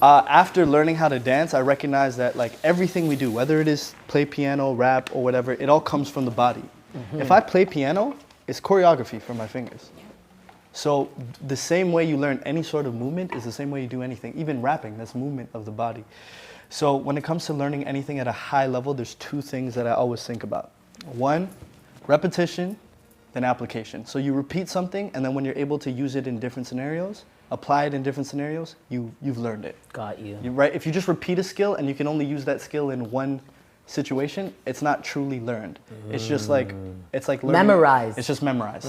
after learning how to dance, I recognized that like everything we do, whether it is play piano, rap, or whatever, it all comes from the body. If I play piano, it's choreography for my fingers. So the same way you learn any sort of movement is the same way you do anything. Even rapping, that's movement of the body. So when it comes to learning anything at a high level, there's two things that I always think about. One, repetition, then application. So you repeat something, and then when you're able to use it in different scenarios, apply it in different scenarios, you've learned it. Got you. Right? If you just repeat a skill and you can only use that skill in one situation, it's not truly learned. It's just like, it's like learning. Memorized. It's just memorized.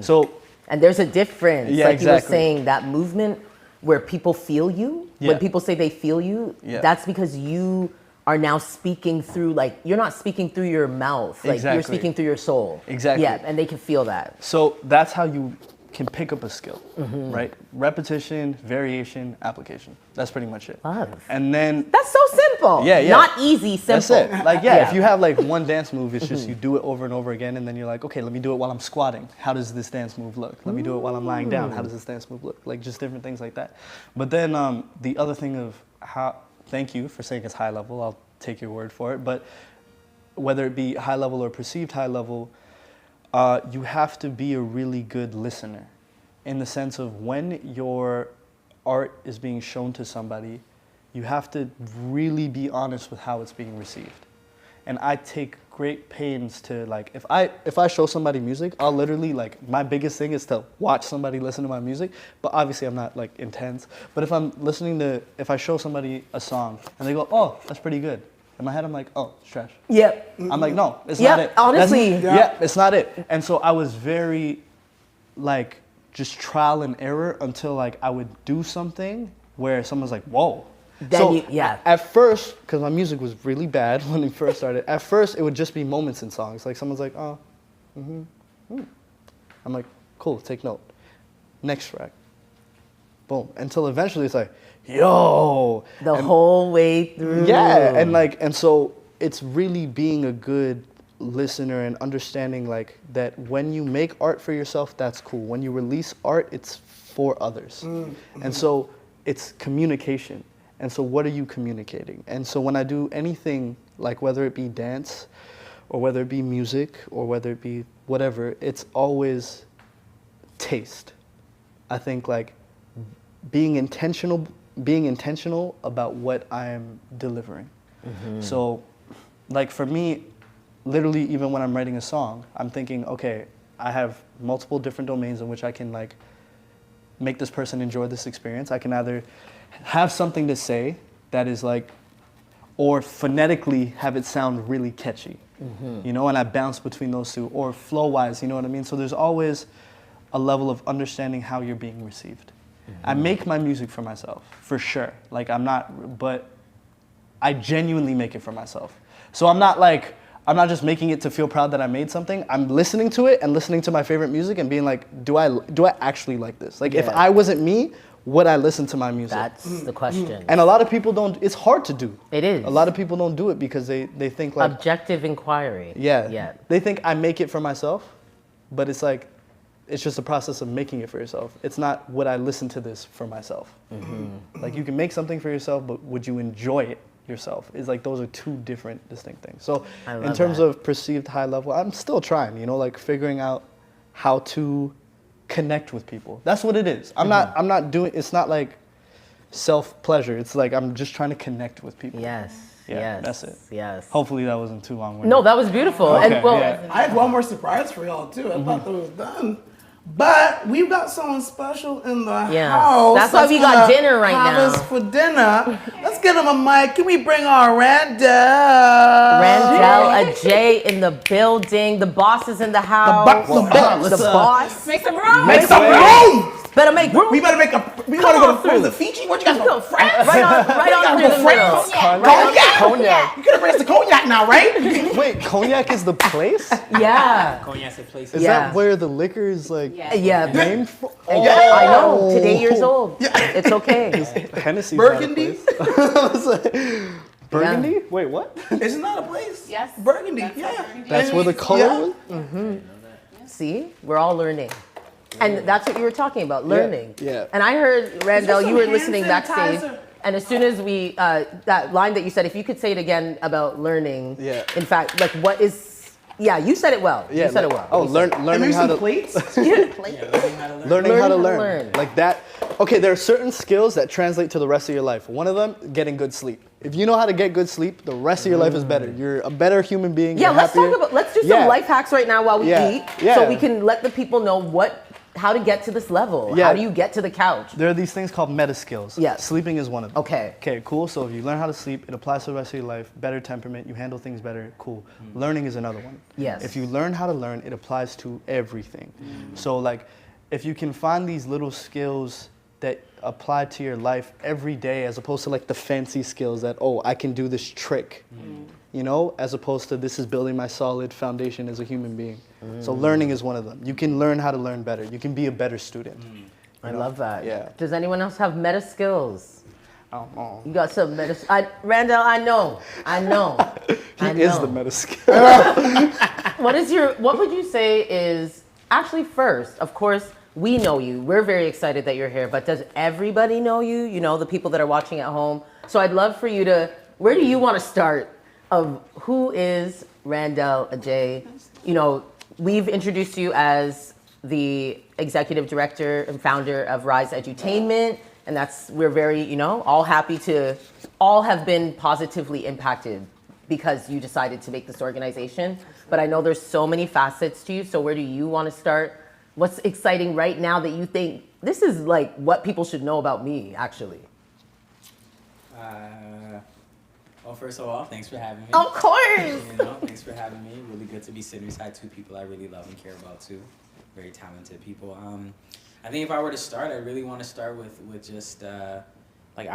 So And there's a difference. Yeah, like you were exactly. saying, that movement where people feel you, Yeah. when people say they feel you, Yeah. that's because you are now speaking through, like, you're not speaking through your mouth. Like, you're Exactly. speaking through your soul. Exactly. Yeah, and they can feel that. So that's how you can pick up a skill, right? Repetition, variation, application. That's pretty much it. Love. And then That's so simple. Yeah, yeah. Not easy, simple. that's it. Like, yeah, Yeah. if you have like one dance move, it's just you do it over and over again, and then you're like, okay, let me do it while I'm squatting. How does this dance move look? Let me do it while I'm lying down. How does this dance move look? Like just different things like that. But then the other thing of how, thank you for saying it's high level. I'll take your word for it. But whether it be high level or perceived high level, you have to be a really good listener in the sense of when your art is being shown to somebody, you have to really be honest with how it's being received. And I take great pains to like, if I show somebody music, I'll literally like, my biggest thing is to watch somebody listen to my music, but obviously I'm not like intense. But if I show somebody a song and they go, oh, that's pretty good. In my head, I'm like, oh, it's trash. Yep. I'm like, no, it's Yep, not it. honestly. Yeah, it's not it. And so I was very, like, just trial and error until like I would do something where someone's like, whoa. Then yeah. At first, because my music was really bad when it first started, at first it would just be moments in songs. Like someone's like, oh, I'm like, cool, take note. Next track. Boom. Until eventually it's like, yo. The whole way through. Yeah, and so it's really being a good listener and understanding like that when you make art for yourself, that's cool. When you release art, it's for others. And so it's communication. And so what are you communicating? And so when I do anything, like whether it be dance or whether it be music or whether it be whatever, it's always taste. I think like being intentional about what I am delivering. So like for me, literally even when I'm writing a song, I'm thinking, okay, I have multiple different domains in which I can like make this person enjoy this experience. I can either have something to say that is like or phonetically have it sound really catchy, you know, and I bounce between those two, or flow-wise, you know what I mean? So there's always a level of understanding how you're being received. I make my music for myself, for sure. Like but I genuinely make it for myself. So I'm not just making it to feel proud that I made something. I'm listening to it and listening to my favorite music and being like, do I actually like this? Like if I wasn't me, would I listen to my music? That's the question. And a lot of people don't, it's hard to do. It is. A lot of people don't do it because they think like, Objective inquiry. yeah. They think I make it for myself, but it's like, it's just a process of making it for yourself. It's not, would I listen to this for myself? Like you can make something for yourself, but would you enjoy it yourself? It's like those are two different distinct things. So in terms of perceived high level, I'm still trying, you know, like figuring out how to connect with people. That's what it is. I'm not doing, it's not like self-pleasure. It's like I'm just trying to connect with people. Yes. Yeah, yes. that's it. Yes. Hopefully that wasn't too long-winded. No, that was beautiful. Okay, And well, yeah. I had one more surprise for y'all too. I thought that was done. But we've got someone special in the house. That's why we got gonna dinner right have now. us for dinner. Let's get him a mic. Can we bring our Randall? Randall, a J in the building. The boss is in the house. The boss. Make some room. Make some room. Better make room. We better make a. We want to go to, what was it, Fiji? What you guys go? France? Right on through the middle. Cognac. You could have bring us to cognac now, right? Wait, cognac is the place? Yeah. Cognac's a place. Is that where the liquor is like Yeah. named for? I know. Today years old. It's okay. Hennessy's Burgundy? not a place. I was like, Burgundy? Yeah. Wait, what? It's not a place. Yes. Burgundy. That's Yeah. Burgundy. That's where the color was? See, we're all learning. And that's what you were talking about, learning. yeah. And I heard, Randall, some you were hand listening backstage. sanitizer? And as soon as we, that line that you said, if you could say it again about learning. Yeah. In fact, like what is, you said it well. Yeah, You said like- it well. Oh, You said And learning maybe how some to plates. learning how to learn. learn. Like that. Okay, there are certain skills that translate to the rest of your life. One of them, getting good sleep. If you know how to get good sleep, the rest of your life is better. You're a better human being. Yeah, you're let's happier. talk about, let's do some Yeah. life hacks right now while we Yeah, eat. yeah. So we can let the people know how to get to this level. Yeah. How do you get to the couch? There are these things called meta skills. Yes. Sleeping is one of them. Okay. Okay, cool. So if you learn how to sleep, it applies to the rest of your life. Better temperament, you handle things better. Cool. Learning is another one. Yes. If you learn how to learn, it applies to everything. So like, if you can find these little skills that apply to your life every day, as opposed to like the fancy skills that, oh, I can do this trick, you know, as opposed to this is building my solid foundation as a human being. So learning is one of them. You can learn how to learn better. You can be a better student. I love that. Yeah. Does anyone else have meta skills? Oh. You got some meta. Randall, I know. He is the meta skill. What would you say is, actually first, of course, we know you. We're very excited that you're here, but does everybody know you? You know, the people that are watching at home. So I'd love for you to, where do you want to start of who is Randall Ajay? You know, we've introduced you as the executive director and founder of Rise Edutainment. And we're very, all happy to all have been positively impacted because you decided to make this organization. But I know there's so many facets to you. So where do you want to start? What's exciting right now that you think this is like what people should know about me, actually? Well, first of all, thanks for having me. Of course. Thanks for having me. Really good to be sitting beside two people I really love and care about too. Very talented people. I think if I were to start, I really want to start with just I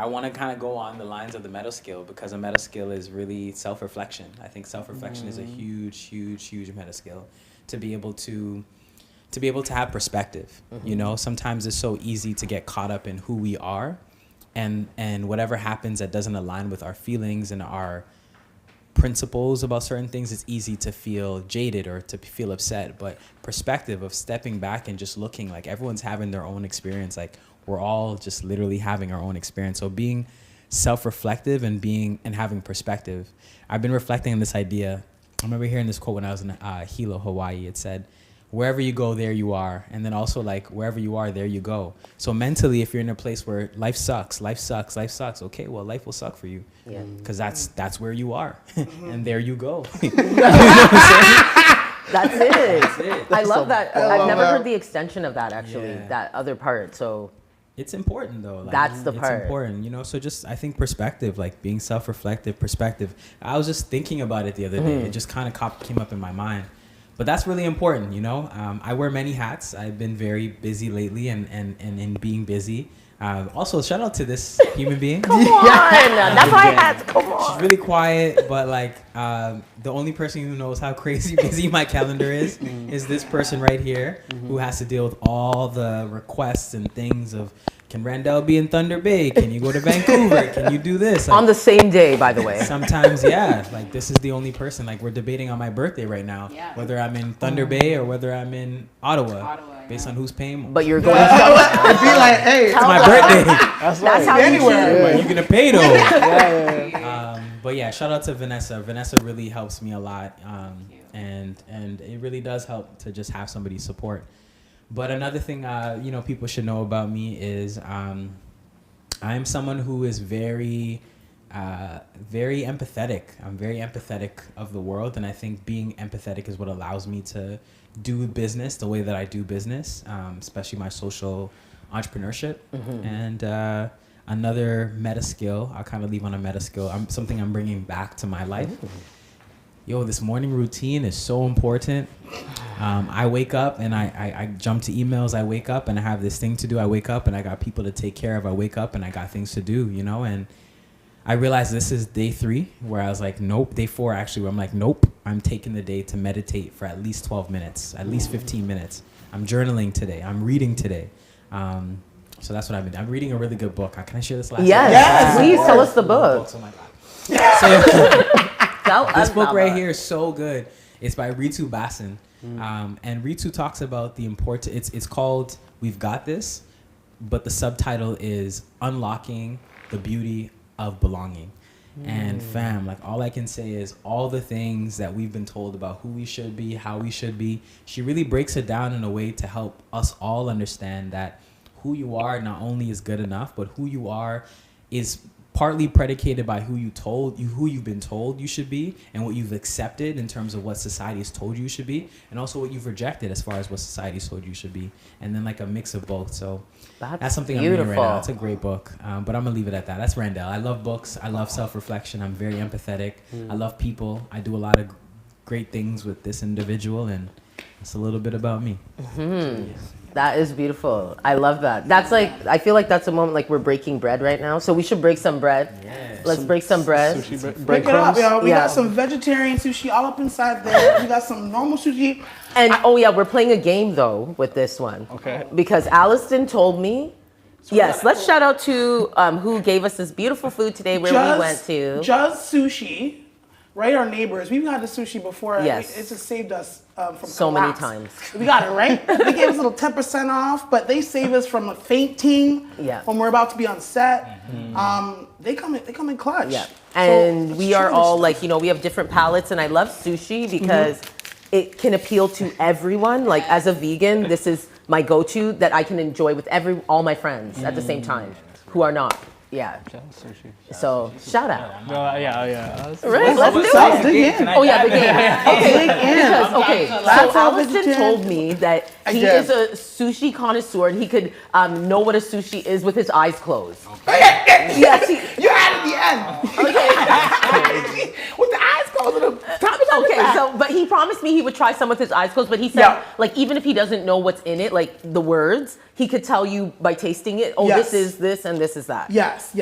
want to kind of go on the lines of the meta skill, because a meta skill is really self-reflection. I think self-reflection is a huge meta skill to be able to have perspective. Sometimes it's so easy to get caught up in who we are, and whatever happens that doesn't align with our feelings and our principles about certain things, it's easy to feel jaded or to feel upset. But perspective of stepping back and just looking, like everyone's having their own experience, like we're all just literally having our own experience. So being self-reflective and having perspective. I've been reflecting on this idea. I remember hearing this quote when I was in Hilo, Hawaii. It said, wherever you go, there you are. And then also like wherever you are, there you go. So mentally, if you're in a place where life sucks, okay, well, life will suck for you. Yeah. Because that's where you are. And there you go. That's it. That's it. I love that. I've never that. heard the extension of that, actually, Yeah. that other part. So it's important though. Like, That's the part. It's important, you know. So just I think perspective, like being self-reflective, perspective. I was just thinking about it the other day. It just kind of came up in my mind. But that's really important, you know. I wear many hats. I've been very busy lately, and in being busy. Also, shout out to this human being. Come on, that's my hat. Come on. She's really quiet, but like the only person who knows how crazy busy my calendar is this person right here, who has to deal with all the requests and things of, can Randall be in Thunder Bay? Can you go to Vancouver? Can you do this? Like, on the same day, by the way. Sometimes, yeah. Like, this is the only person. Like, we're debating on my birthday right now, whether I'm in Thunder Bay or whether I'm in Ottawa, based on who's paying more. But you're going. It'd be like, hey, It's my birthday. That's how you anywhere. Are you gonna pay though? But yeah, shout out to Vanessa. Vanessa really helps me a lot, and it really does help to just have somebody support. But another thing, you know, people should know about me is I am someone who is very empathetic. I'm very empathetic of the world, and I think being empathetic is what allows me to do business the way that I do business, especially my social entrepreneurship. And another meta skill, I'll kind of leave on a meta skill, something I'm bringing back to my life. Yo, this morning routine is so important. I wake up and I jump to emails. I wake up and I have this thing to do. I wake up and I got people to take care of. I wake up and I got things to do, you know? And I realized this is day 3 where I was like, nope. Day 4 actually, where I'm like, nope. I'm taking the day to meditate for at least 12 minutes, at least 15 minutes. I'm journaling today. I'm reading today. So that's what I've been doing. I'm reading a really good book. Can I share this last Yes, please tell us the book. Oh my God. So, this book about right that. here is so good. It's by Ritu Basin. And Ritu talks about the importance. It's called We've Got This, but the subtitle is Unlocking the Beauty of Belonging. And fam, like, all I can say is all the things that we've been told about who we should be, how we should be, she really breaks it down in a way to help us all understand that who you are not only is good enough, but who you are is partly predicated by who you've been told you should be, and what you've accepted in terms of what society has told you should be, and also what you've rejected as far as what society's told you should be, and then like a mix of both. So that's something I'm reading right now. It's a great book, but I'm gonna leave it at that. That's Randall. I love books. I love self-reflection. I'm very empathetic. I love people. I do a lot of great things with this individual, and it's a little bit about me. That is beautiful. I love that. That's like, I feel like that's a moment like we're breaking bread right now. So we should break some bread. Yes. Let's break some bread. Sushi break it up, yo. We Yeah. got some vegetarian sushi all up inside there. We got some normal sushi. And we're playing a game though with this one. Okay. Because Alliston told me. Yes, let's shout out to who gave us this beautiful food today where we went to. Just Sushi. Right, our neighbors. We've had the sushi before. Yes. It just saved us from So many collapse. times. We got it, right? They gave us a little 10% off, but they save us from fainting when we're about to be on set. They come in clutch. Yeah. So And we are true all stuff. like, you know, we have different palates, and I love sushi because it can appeal to everyone. Like, as a vegan, this is my go-to that I can enjoy with all my friends at the same time who are not. Yeah. Sushi. So shout out. Yeah. Right, let's do Let's it. dig in. Oh yeah, the game. Okay, because, okay. That's So all Alliston vegetarian. told me that he did. is a sushi connoisseur and he could know what a sushi is with his eyes closed. Yes, You had it at the end. With the eyes closed. and the Okay, so but he promised me he would try some with his eyes closed. But he said, Yeah. like, even if he doesn't know what's in it, like the words, he could tell you by tasting it. Oh, Yes. this is this and this is that. Yes.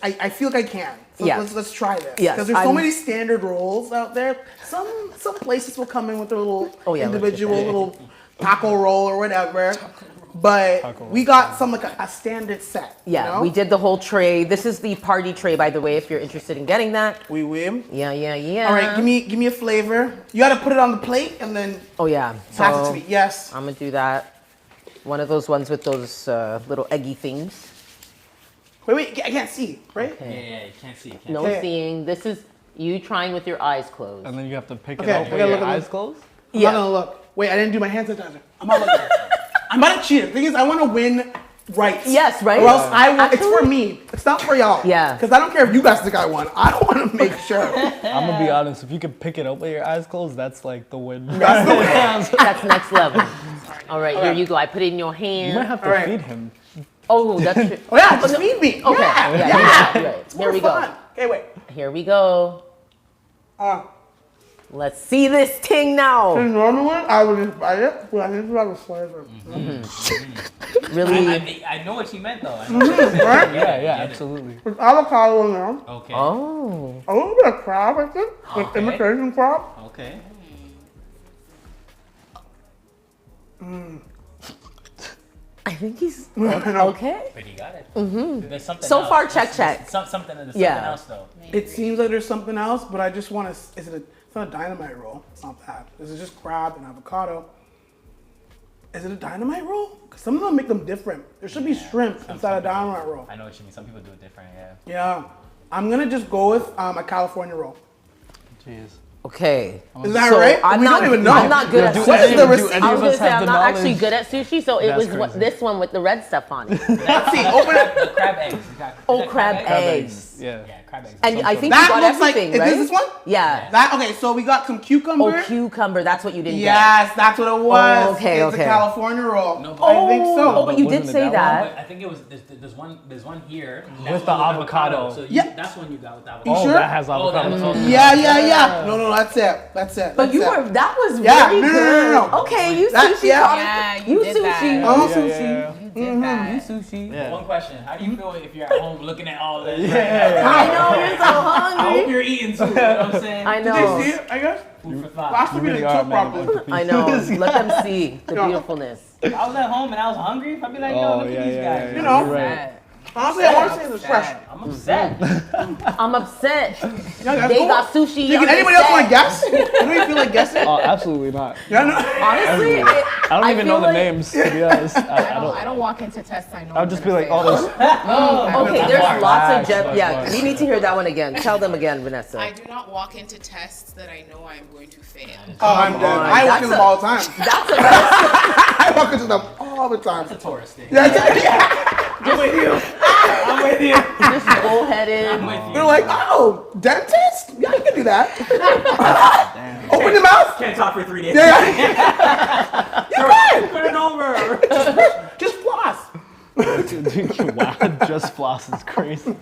I feel like I can. So Yeah. let's try this. Yes, Because there's so I'm- many standard rolls out there. Some places will come in with their little individual little taco roll or whatever. But we got some like a standard set. Yeah, you know? we did the whole tray. This is the party tray, by the way, if you're interested in getting that. We win. Yeah. All right, give me a flavor. You got to put it on the plate and then Oh yeah. pass it So to me. Yes. I'm gonna do that. One of those ones with those little eggy things. Wait, I can't see, right? Yeah, you can't see. No Okay. seeing. This is you trying with your eyes closed. And then you have to pick it Okay, up I with gotta your look at eyes this. closed? I'm not gonna look. Wait, I didn't do my hand sanitizer. I'm not looking. I'm about to cheat. The thing is, I want to win right. Yes, right? Or else I will. It's for Actually- me. It's not for y'all. Yeah. Because I don't care if you guys think I won. I want to make sure. I'm gonna be honest, if you can pick it up with your eyes closed, that's like the win. That's next level. All right, here you go. I put it in your You might hand. have to All right. feed him. Oh, that's true. Oh yeah, just feed me. Okay. Yeah. Right. Here we go. Okay, wait. Here we go. Uh, Let's see this thing now. normally I would just bite it, but I think it's about a flavor. Really? I know what she meant though. Right? Yeah, absolutely. There's avocado in there. Okay. Oh. A little bit of crab, I think. Like Okay. imitation crab. Okay. I think he's I know. okay. But you got it. There's something So else. far, check. Something Yeah. else though. It seems like there's something else, but I just want to. It's not a dynamite roll. It's not that. This is just crab and avocado. Is it a dynamite roll? Because some of them make them different. There should be shrimp inside a dynamite roll. I know what you mean. Some people do it different, yeah. Yeah. I'm gonna just go with a California roll. Jeez. Okay. Is that So right? I'm we not, don't even know. I'm not good at do- sushi. What is the do receipt? any I of was gonna us say have I'm the not actually knowledge? good at sushi, so it That's was crazy. this one with the red stuff on it. Let's see. Open it. The crab eggs. You got- Oh, is that crab eggs? eggs. Yeah. Yeah, crab eggs. And I think That you got looks like. everything, Is right? this one? Yeah. That okay. So we got some cucumber. Oh, cucumber. That's what you didn't get. Yes, that's what it was. Oh, okay, It's okay. a California roll. No, I think so. Oh, but you did Wasn't it say that that. I think it was there's one here With the avocado. So Yeah. that's one you got with the You avocado. sure? That has Oh, that avocado. was Yeah. No, that's it. That's it. But That's you it. were, that was Yeah, very no, no, good. no, no. Okay, you That- sushi. yeah. Tommy. Yeah, You you did sushi. that. Oh, Yeah, sushi. yeah, You did that. Sushi. Yeah. One question: how do you feel if you're at home looking at all this? I know, you're so I hope hungry. you're eating too. You know what I'm saying? I Did they know. see it? I guess. Food for thought. Last week we really didn't are cook a man of properly. empathy. I know. Let them see the Yeah. beautifulness. If I was at home and I was hungry, I'd be like, yo, Oh, look at yeah, these yeah, guys. yeah, You know. you're right. Honestly, I want to say this fresh. I'm upset. I'm upset. Yeah, guys, They go got on. sushi. Did I'm anybody else want to upset. guess? Anybody feel like guessing? Oh, absolutely not. Yeah, no. Honestly, I don't even feel know the like- names, to be honest. I don't walk into tests. I know. I'll just be like, oh, there's. Okay, there's Bars. lots of Bars. Yeah, we need to hear that one again. Tell them again, Vanessa. I do not walk into tests that I know I'm going to fail. Oh, I'm dead. on. I walk That's into them a- all the time. That's a I walk into them all the time. It's a tourist thing. Yeah, I'm with you. I'm with you. just bullheaded. I'm with you. They're like, oh, dentist? Yeah, you can do that. Open your mouth. Can't talk for 3 days. Yeah. You can. Put it over. Just floss. Wow, just floss is crazy.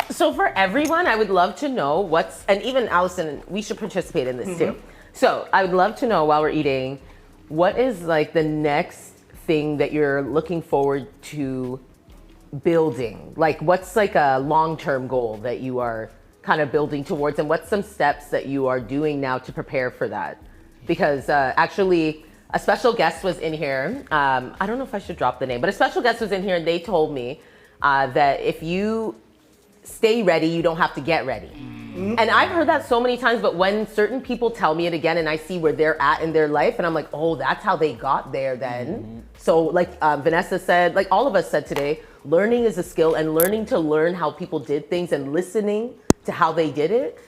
So for everyone, I would love to know what's, and even Allison, we should participate in this too. So I would love to know while we're eating, what is like the next thing that you're looking forward to building? Like what's like a long-term goal that you are kind of building towards, and what's some steps that you are doing now to prepare for that? Because actually, a special guest was in here. I don't know if I should drop the name, but a special guest was in here and they told me that if you stay ready, you don't have to get ready. And I've heard that so many times, but when certain people tell me it again and I see where they're at in their life, and I'm like, oh, that's how they got there then. So like Vanessa said, like all of us said today, learning is a skill, and learning to learn how people did things and listening to how they did it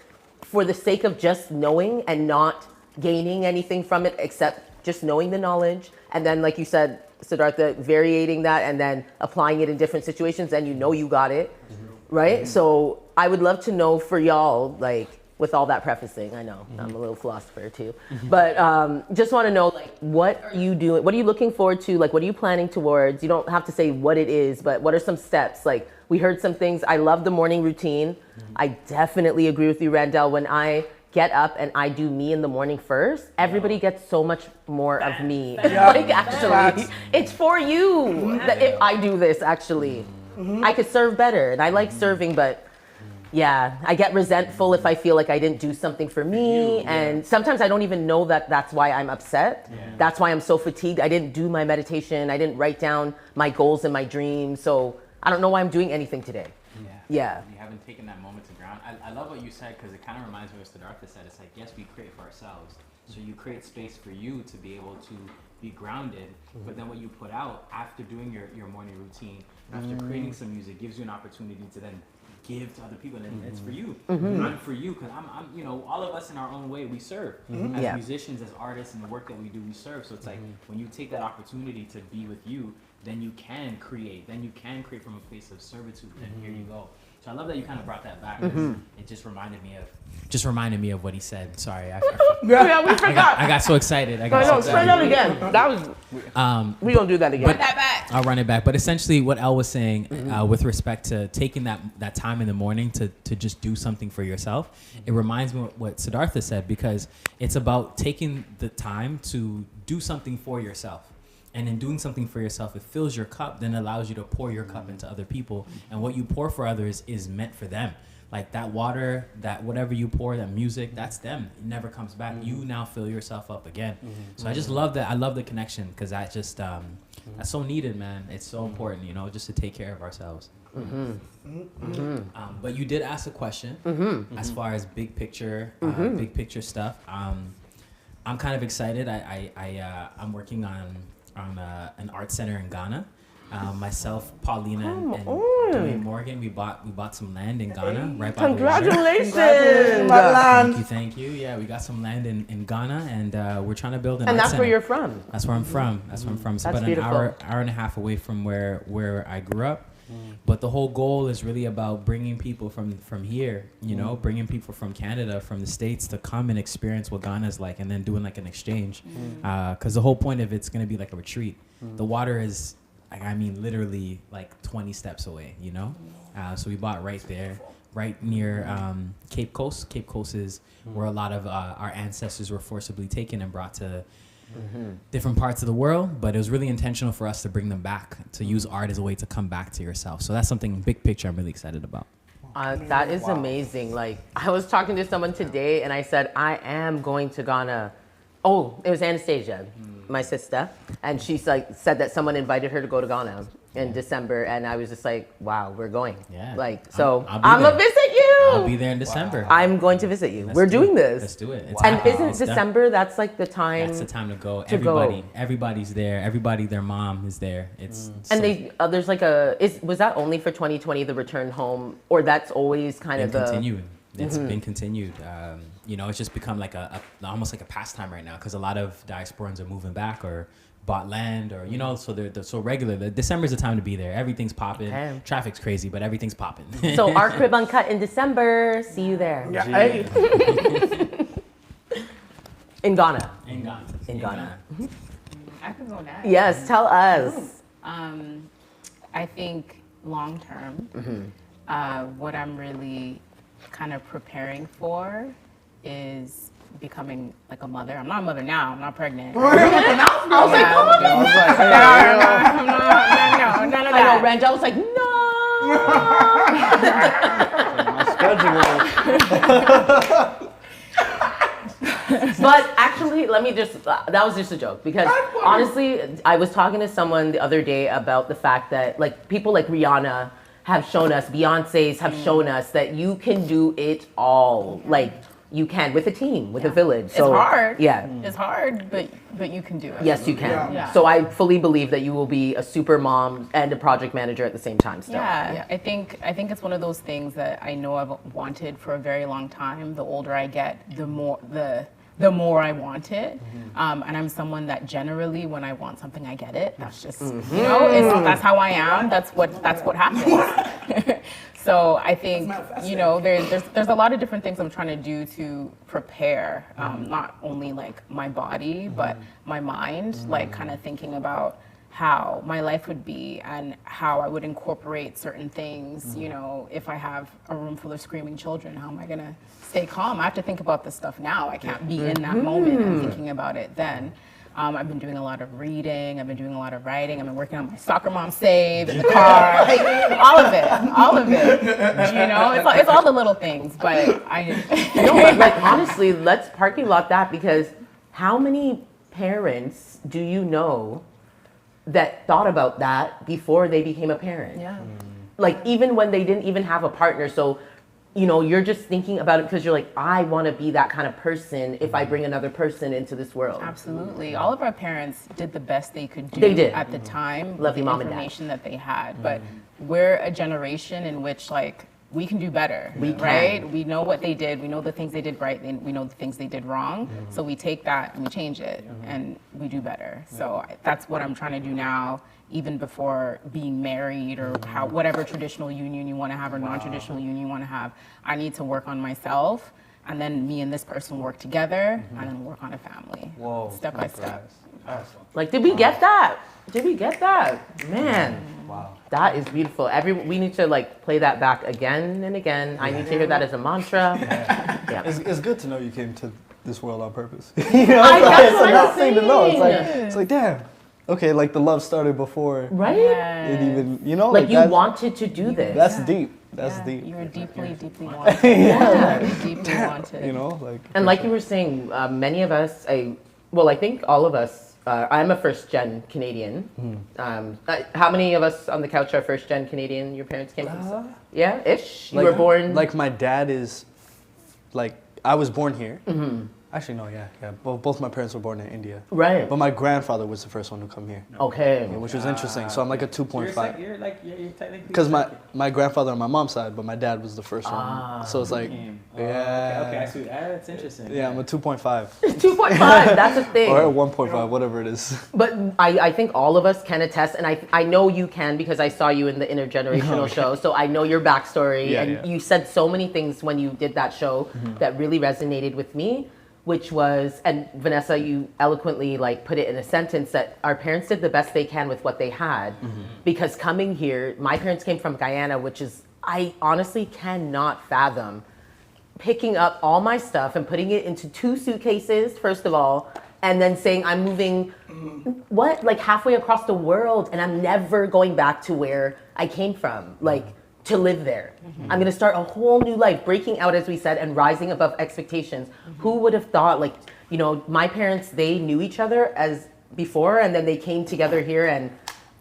for the sake of just knowing and not gaining anything from it except just knowing the knowledge. And then like you said, Siddartha, varying that and then applying it in different situations, and you know you got it. Right? So I would love to know for y'all, like, with all that prefacing, I know I'm a little philosopher too, but just want to know, like, what are you doing? What are you looking forward to? Like, what are you planning towards? You don't have to say what it is, but what are some steps? Like, we heard some things. I love the morning routine. I definitely agree with you, Randall. When I get up and I do me in the morning first, everybody gets so much more of me. Like, actually, it's for you that if I do this, actually. I could serve better, and I like serving, but yeah, I get resentful if I feel like I didn't do something for me, and sometimes I don't even know that that's why I'm upset. That's why I'm so fatigued. I didn't do my meditation. I didn't write down my goals and my dreams, so I don't know why I'm doing anything today. Yeah. You haven't taken that moment to ground. I love what you said, because it kind of reminds me of what Siddartha said. It's like, yes, we create for ourselves. So you create space for you to be able to be grounded, but then what you put out after doing your morning routine, after creating some music, gives you an opportunity to then give to other people, and it's for you. I'm for you, because I'm, you know, all of us in our own way, we serve. As musicians, as artists, and the work that we do, we serve. So it's like, when you take that opportunity to be with you, then you can create. Then you can create from a place of servitude, and here you go. So I love that you kind of brought that back. It just reminded me of what he said. Sorry, Yeah, we forgot. I got so excited. No, say that again. That was. We gonna do that again. Run that back. I'll run it back. But essentially, what Elle was saying with respect to taking that time in the morning to just do something for yourself, it reminds me of what Siddartha said, because it's about taking the time to do something for yourself. And in doing something for yourself, it fills your cup, then allows you to pour your cup into other people. And what you pour for others is meant for them. Like that water, that whatever you pour, that music, that's them. It never comes back. You now fill yourself up again. So I just love that. I love the connection, because that just that's so needed, man. It's so important, you know, just to take care of ourselves. But you did ask a question as far as big picture stuff. I'm kind of excited. I'm working on an art center in Ghana. Myself, Paulina, and Dwayne Morgan, we bought some land in Ghana, right by the water. Congratulations! Thank you. Yeah, we got some land in Ghana, and we're trying to build an And art that's center. where you're from. That's where I'm from. It's That's about an beautiful. hour and a half away from where I grew up. But the whole goal is really about bringing people from here, you know, bringing people from Canada, from the States, to come and experience what Ghana is like, and then doing like an exchange. Because the whole point of it's going to be like a retreat. The water is, I mean, literally like 20 steps away, you know? So we bought right there, right near Cape Coast. Cape Coast is where a lot of our ancestors were forcibly taken and brought to different parts of the world, but it was really intentional for us to bring them back, to use art as a way to come back to yourself. So that's something, big picture, I'm really excited about. That is amazing. Like, I was talking to someone today, and I said, I am going to Ghana. Oh, it was Anastasia, my sister, and she said that someone invited her to go to Ghana in December, and I was just like, wow, we're going. Yeah. Like, so I'll be I'm there. gonna visit you. I'll be there in December. I'm going to visit you. Let's We're do doing it. this. Let's do it. And happening. isn't It's done. December? That's like the time. That's the time to go. go. Everybody's there. Everybody, their mom is there. It's And they there's like was that only for 2020 the return home, or that's always kind of been the continuing. It's been continued. You know, it's just become like almost like a pastime right now, because a lot of diasporans are moving back or bought land, or you know, so they're so regular. December's the time to be there. Everything's popping. Okay. Traffic's crazy, but everything's popping. So our crib Uncut in December. See you there. Yeah, hey. In Ghana. In Ghana. In Ghana. I could go next. Yes, tell us. I think long term, what I'm really kind of preparing for is becoming like a mother. I'm not a mother now. I'm not pregnant. I was like, No, none of I know, that. Ranj. I was like, no. But actually, let me just, that was just a joke, because honestly, I was talking to someone the other day about the fact that like people like Rihanna have shown us, Beyonce's have shown us that you can do it all. Like, you can with a team, with a village. So, It's hard. Yeah. It's hard, but you can do it. Yes, you can. Yeah. So I fully believe that you will be a super mom and a project manager at the same time still. Yeah, I think it's one of those things that I know I've wanted for a very long time. The older I get, the more I want it. And I'm someone that generally, when I want something, I get it. That's just you know, that's how I am. That's what happens. So I think you know, there's a lot of different things I'm trying to do to prepare, not only like my body but my mind, like kind of thinking about how my life would be and how I would incorporate certain things. You know, if I have a room full of screaming children, how am I gonna stay calm? I have to think about this stuff now. I can't be in that moment and thinking about it then. I've been doing a lot of reading. I've been doing a lot of writing. I've been working on my soccer mom save in the car. all of it. You know, it's all the little things. But No, but like honestly, let's parking lot that, because how many parents do you know that thought about that before they became a parent? Yeah. Like even when they didn't even have a partner. So, you know, you're just thinking about it because you're like, I want to be that kind of person if I bring another person into this world. Absolutely. All of our parents did the best they could do They did. at the time Love with you, the Mom and Dad. information that they had. But we're a generation in which like we can do better, We can. right? We know what they did. We know the things they did right. We know the things they did wrong. So we take that and we change it and we do better. So that's what I'm trying to do now even before being married or whatever traditional union you want to have or non-traditional union you want to have. I need to work on myself, and then me and this person work together, and then work on a family. Whoa. Step by step. Like, did we get that? Did we get that? Man. Wow. That is beautiful. We need to like play that back again and again. I need to hear that as a mantra. Yeah. It's good to know you came to this world on purpose. That's what I'm Not saying to know. saying. It's like damn. Okay, like the love started before Right? it even, you know, Like you that's- wanted to do this. That's deep. That's deep. You're deeply, deeply wanted. Yeah. You're deeply wanted. You know, like. And like you were saying, many of us, I think all of us, I'm a first gen Canadian. How many of us on the couch are first gen Canadian? Your parents came from? Yeah, ish. You were born. Like my dad is, like I was born here. Actually, no, yeah. Both my parents were born in India. Right. But my grandfather was the first one to come here, Okay. which was interesting. So I'm like a 2.5. You're technically. Because my grandfather on my mom's side, but my dad was the first one. So it's like, yeah. Okay, I see. That's interesting. Yeah, I'm a 2.5 2.5. That's a thing. or a 1.5, whatever it is. But I think all of us can attest, and I know you can because I saw you in the intergenerational show, so I know your backstory, you said so many things when you did that show that really resonated with me, which was, and Vanessa, you eloquently like put it in a sentence that our parents did the best they can with what they had, because coming here, my parents came from Guyana, which is, I honestly cannot fathom picking up all my stuff and putting it into 2 suitcases, first of all, and then saying I'm moving, like halfway across the world, and I'm never going back to where I came from, like to live there. I'm gonna start a whole new life, breaking out, as we said, and rising above expectations. Who would have thought, like, you know, my parents, they knew each other as before, and then they came together here and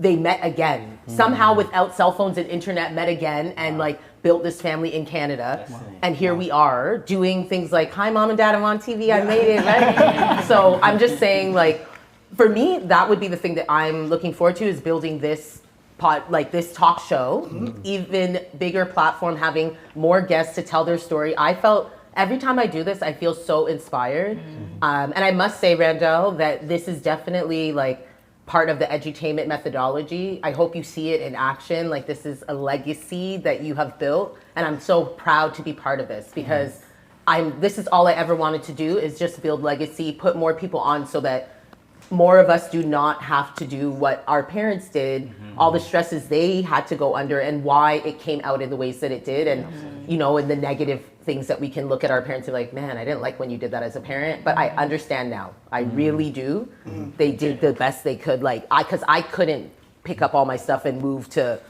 they met again. Somehow without cell phones and internet, met again and like built this family in Canada. And here we are doing things like, hi mom and dad, I'm on TV, I made it, right? So I'm just saying, like, for me, that would be the thing that I'm looking forward to, is building this this talk show, even bigger platform, having more guests to tell their story. I felt every time I do this, I feel so inspired. And I must say, Randall, that this is definitely like part of the edutainment methodology. I hope you see it in action. Like, this is a legacy that you have built, and I'm so proud to be part of this, because this is all I ever wanted to do, is just build legacy, put more people on so that more of us do not have to do what our parents did, all the stresses they had to go under, and why it came out in the ways that it did, and you know, in the negative things that we can look at our parents and be like, man, I didn't like when you did that as a parent, but I understand now. I really do. They did the best they could, like, because I couldn't pick up all my stuff and move to,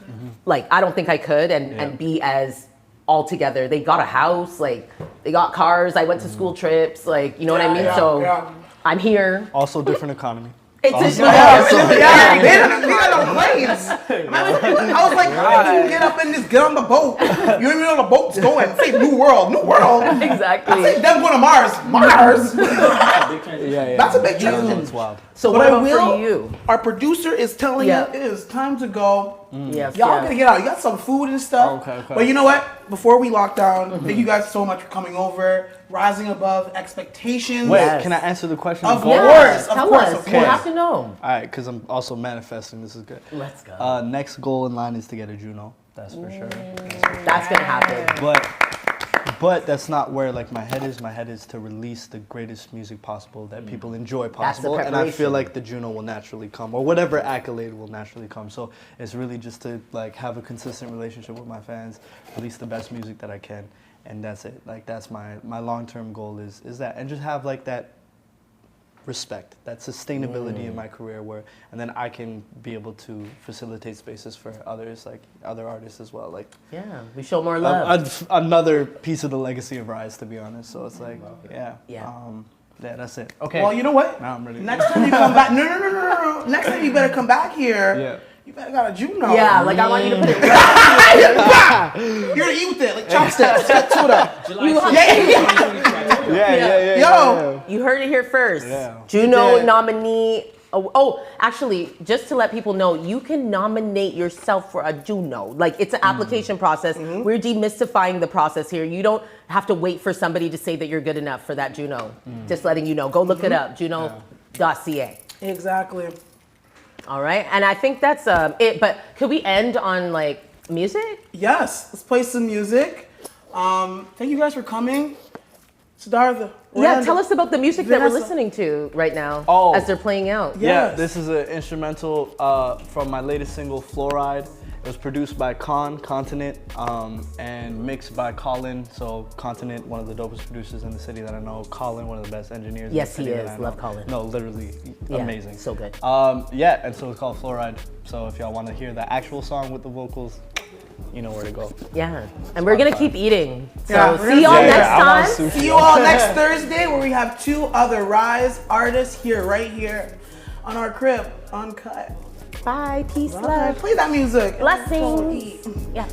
like, I don't think I could, and be as all together. They got a house, like, they got cars, I went to school trips, like, you know what I mean? So I'm here. Also different economy. It's Also- They got no planes. I was like, how did you get up and just get on the boat? You don't even know the boat's going. Say New World. Exactly. I say them going to Mars. Yeah. That's a big Yeah, challenge. it's wild. So But what I about will, for you? our producer is telling Yeah. you it is time to go. Yes, Y'all yes. gotta get out. You got some food and stuff. Okay. But you know what? Before we lock down, thank you guys so much for coming over, rising above expectations. Wait, Yes. can I answer the question? Of before? course, of Tell course, us. of We course. have to know. All right, because I'm also manifesting. This is good. Let's go. Next goal in line is to get a Juno. That's for sure. That's gonna happen. But that's not where like my head is. My head is to release the greatest music possible that people enjoy That's the possible, and I feel preparation. like the Juno will naturally come, or whatever accolade will naturally come. So it's really just to like have a consistent relationship with my fans, release the best music that I can, and that's it. Like that's my long-term goal is that, and just have like that respect, that sustainability in my career, where and then I can be able to facilitate spaces for others, like other artists as well. Like Yeah, we show more love. another piece of the legacy of Rise, to be honest. So it's like, yeah, that's it. Okay. Well, you know what? Now I'm ready. Next time you come back, no. Next time you better come back here. Yeah. You better got a Juno. Yeah, like I want you to put it right. You're gonna eat with it, like chopsticks. July Yeah. Yo. You heard it here first. Yeah. Juno did. nominee. Oh, actually, just to let people know, you can nominate yourself for a Juno. Like, it's an application process. We're demystifying the process here. You don't have to wait for somebody to say that you're good enough for that Juno. Just letting you know. Go look it up, juno.ca. Exactly. All right, and I think that's it. But could we end on like music? Yes, let's play some music. Thank you guys for coming. Siddartha. Yeah, Miranda, tell us about the music that we're Vanessa. listening to right now Oh. as they're playing out. Yeah. Yeah, this is an instrumental from my latest single, Fluoride. It was produced by Continent, and mixed by Colin. So Continent, one of the dopest producers in the city that I know. Colin, one of the best engineers Yes, in the he city that is. I know. Love Colin. No, literally Yeah, amazing. so good. Yeah, and so it's called Fluoride. So if y'all want to hear the actual song with the vocals, you know where to go. Yeah, and we're gonna keep eating. So Yeah, we're see y'all gonna- next I want time. sushi. See you all next Thursday where we have 2 other Rise artists here, right here on our crib, Uncut. Bye, peace, Bye. love, Play that music. blessings. Eat. Yeah.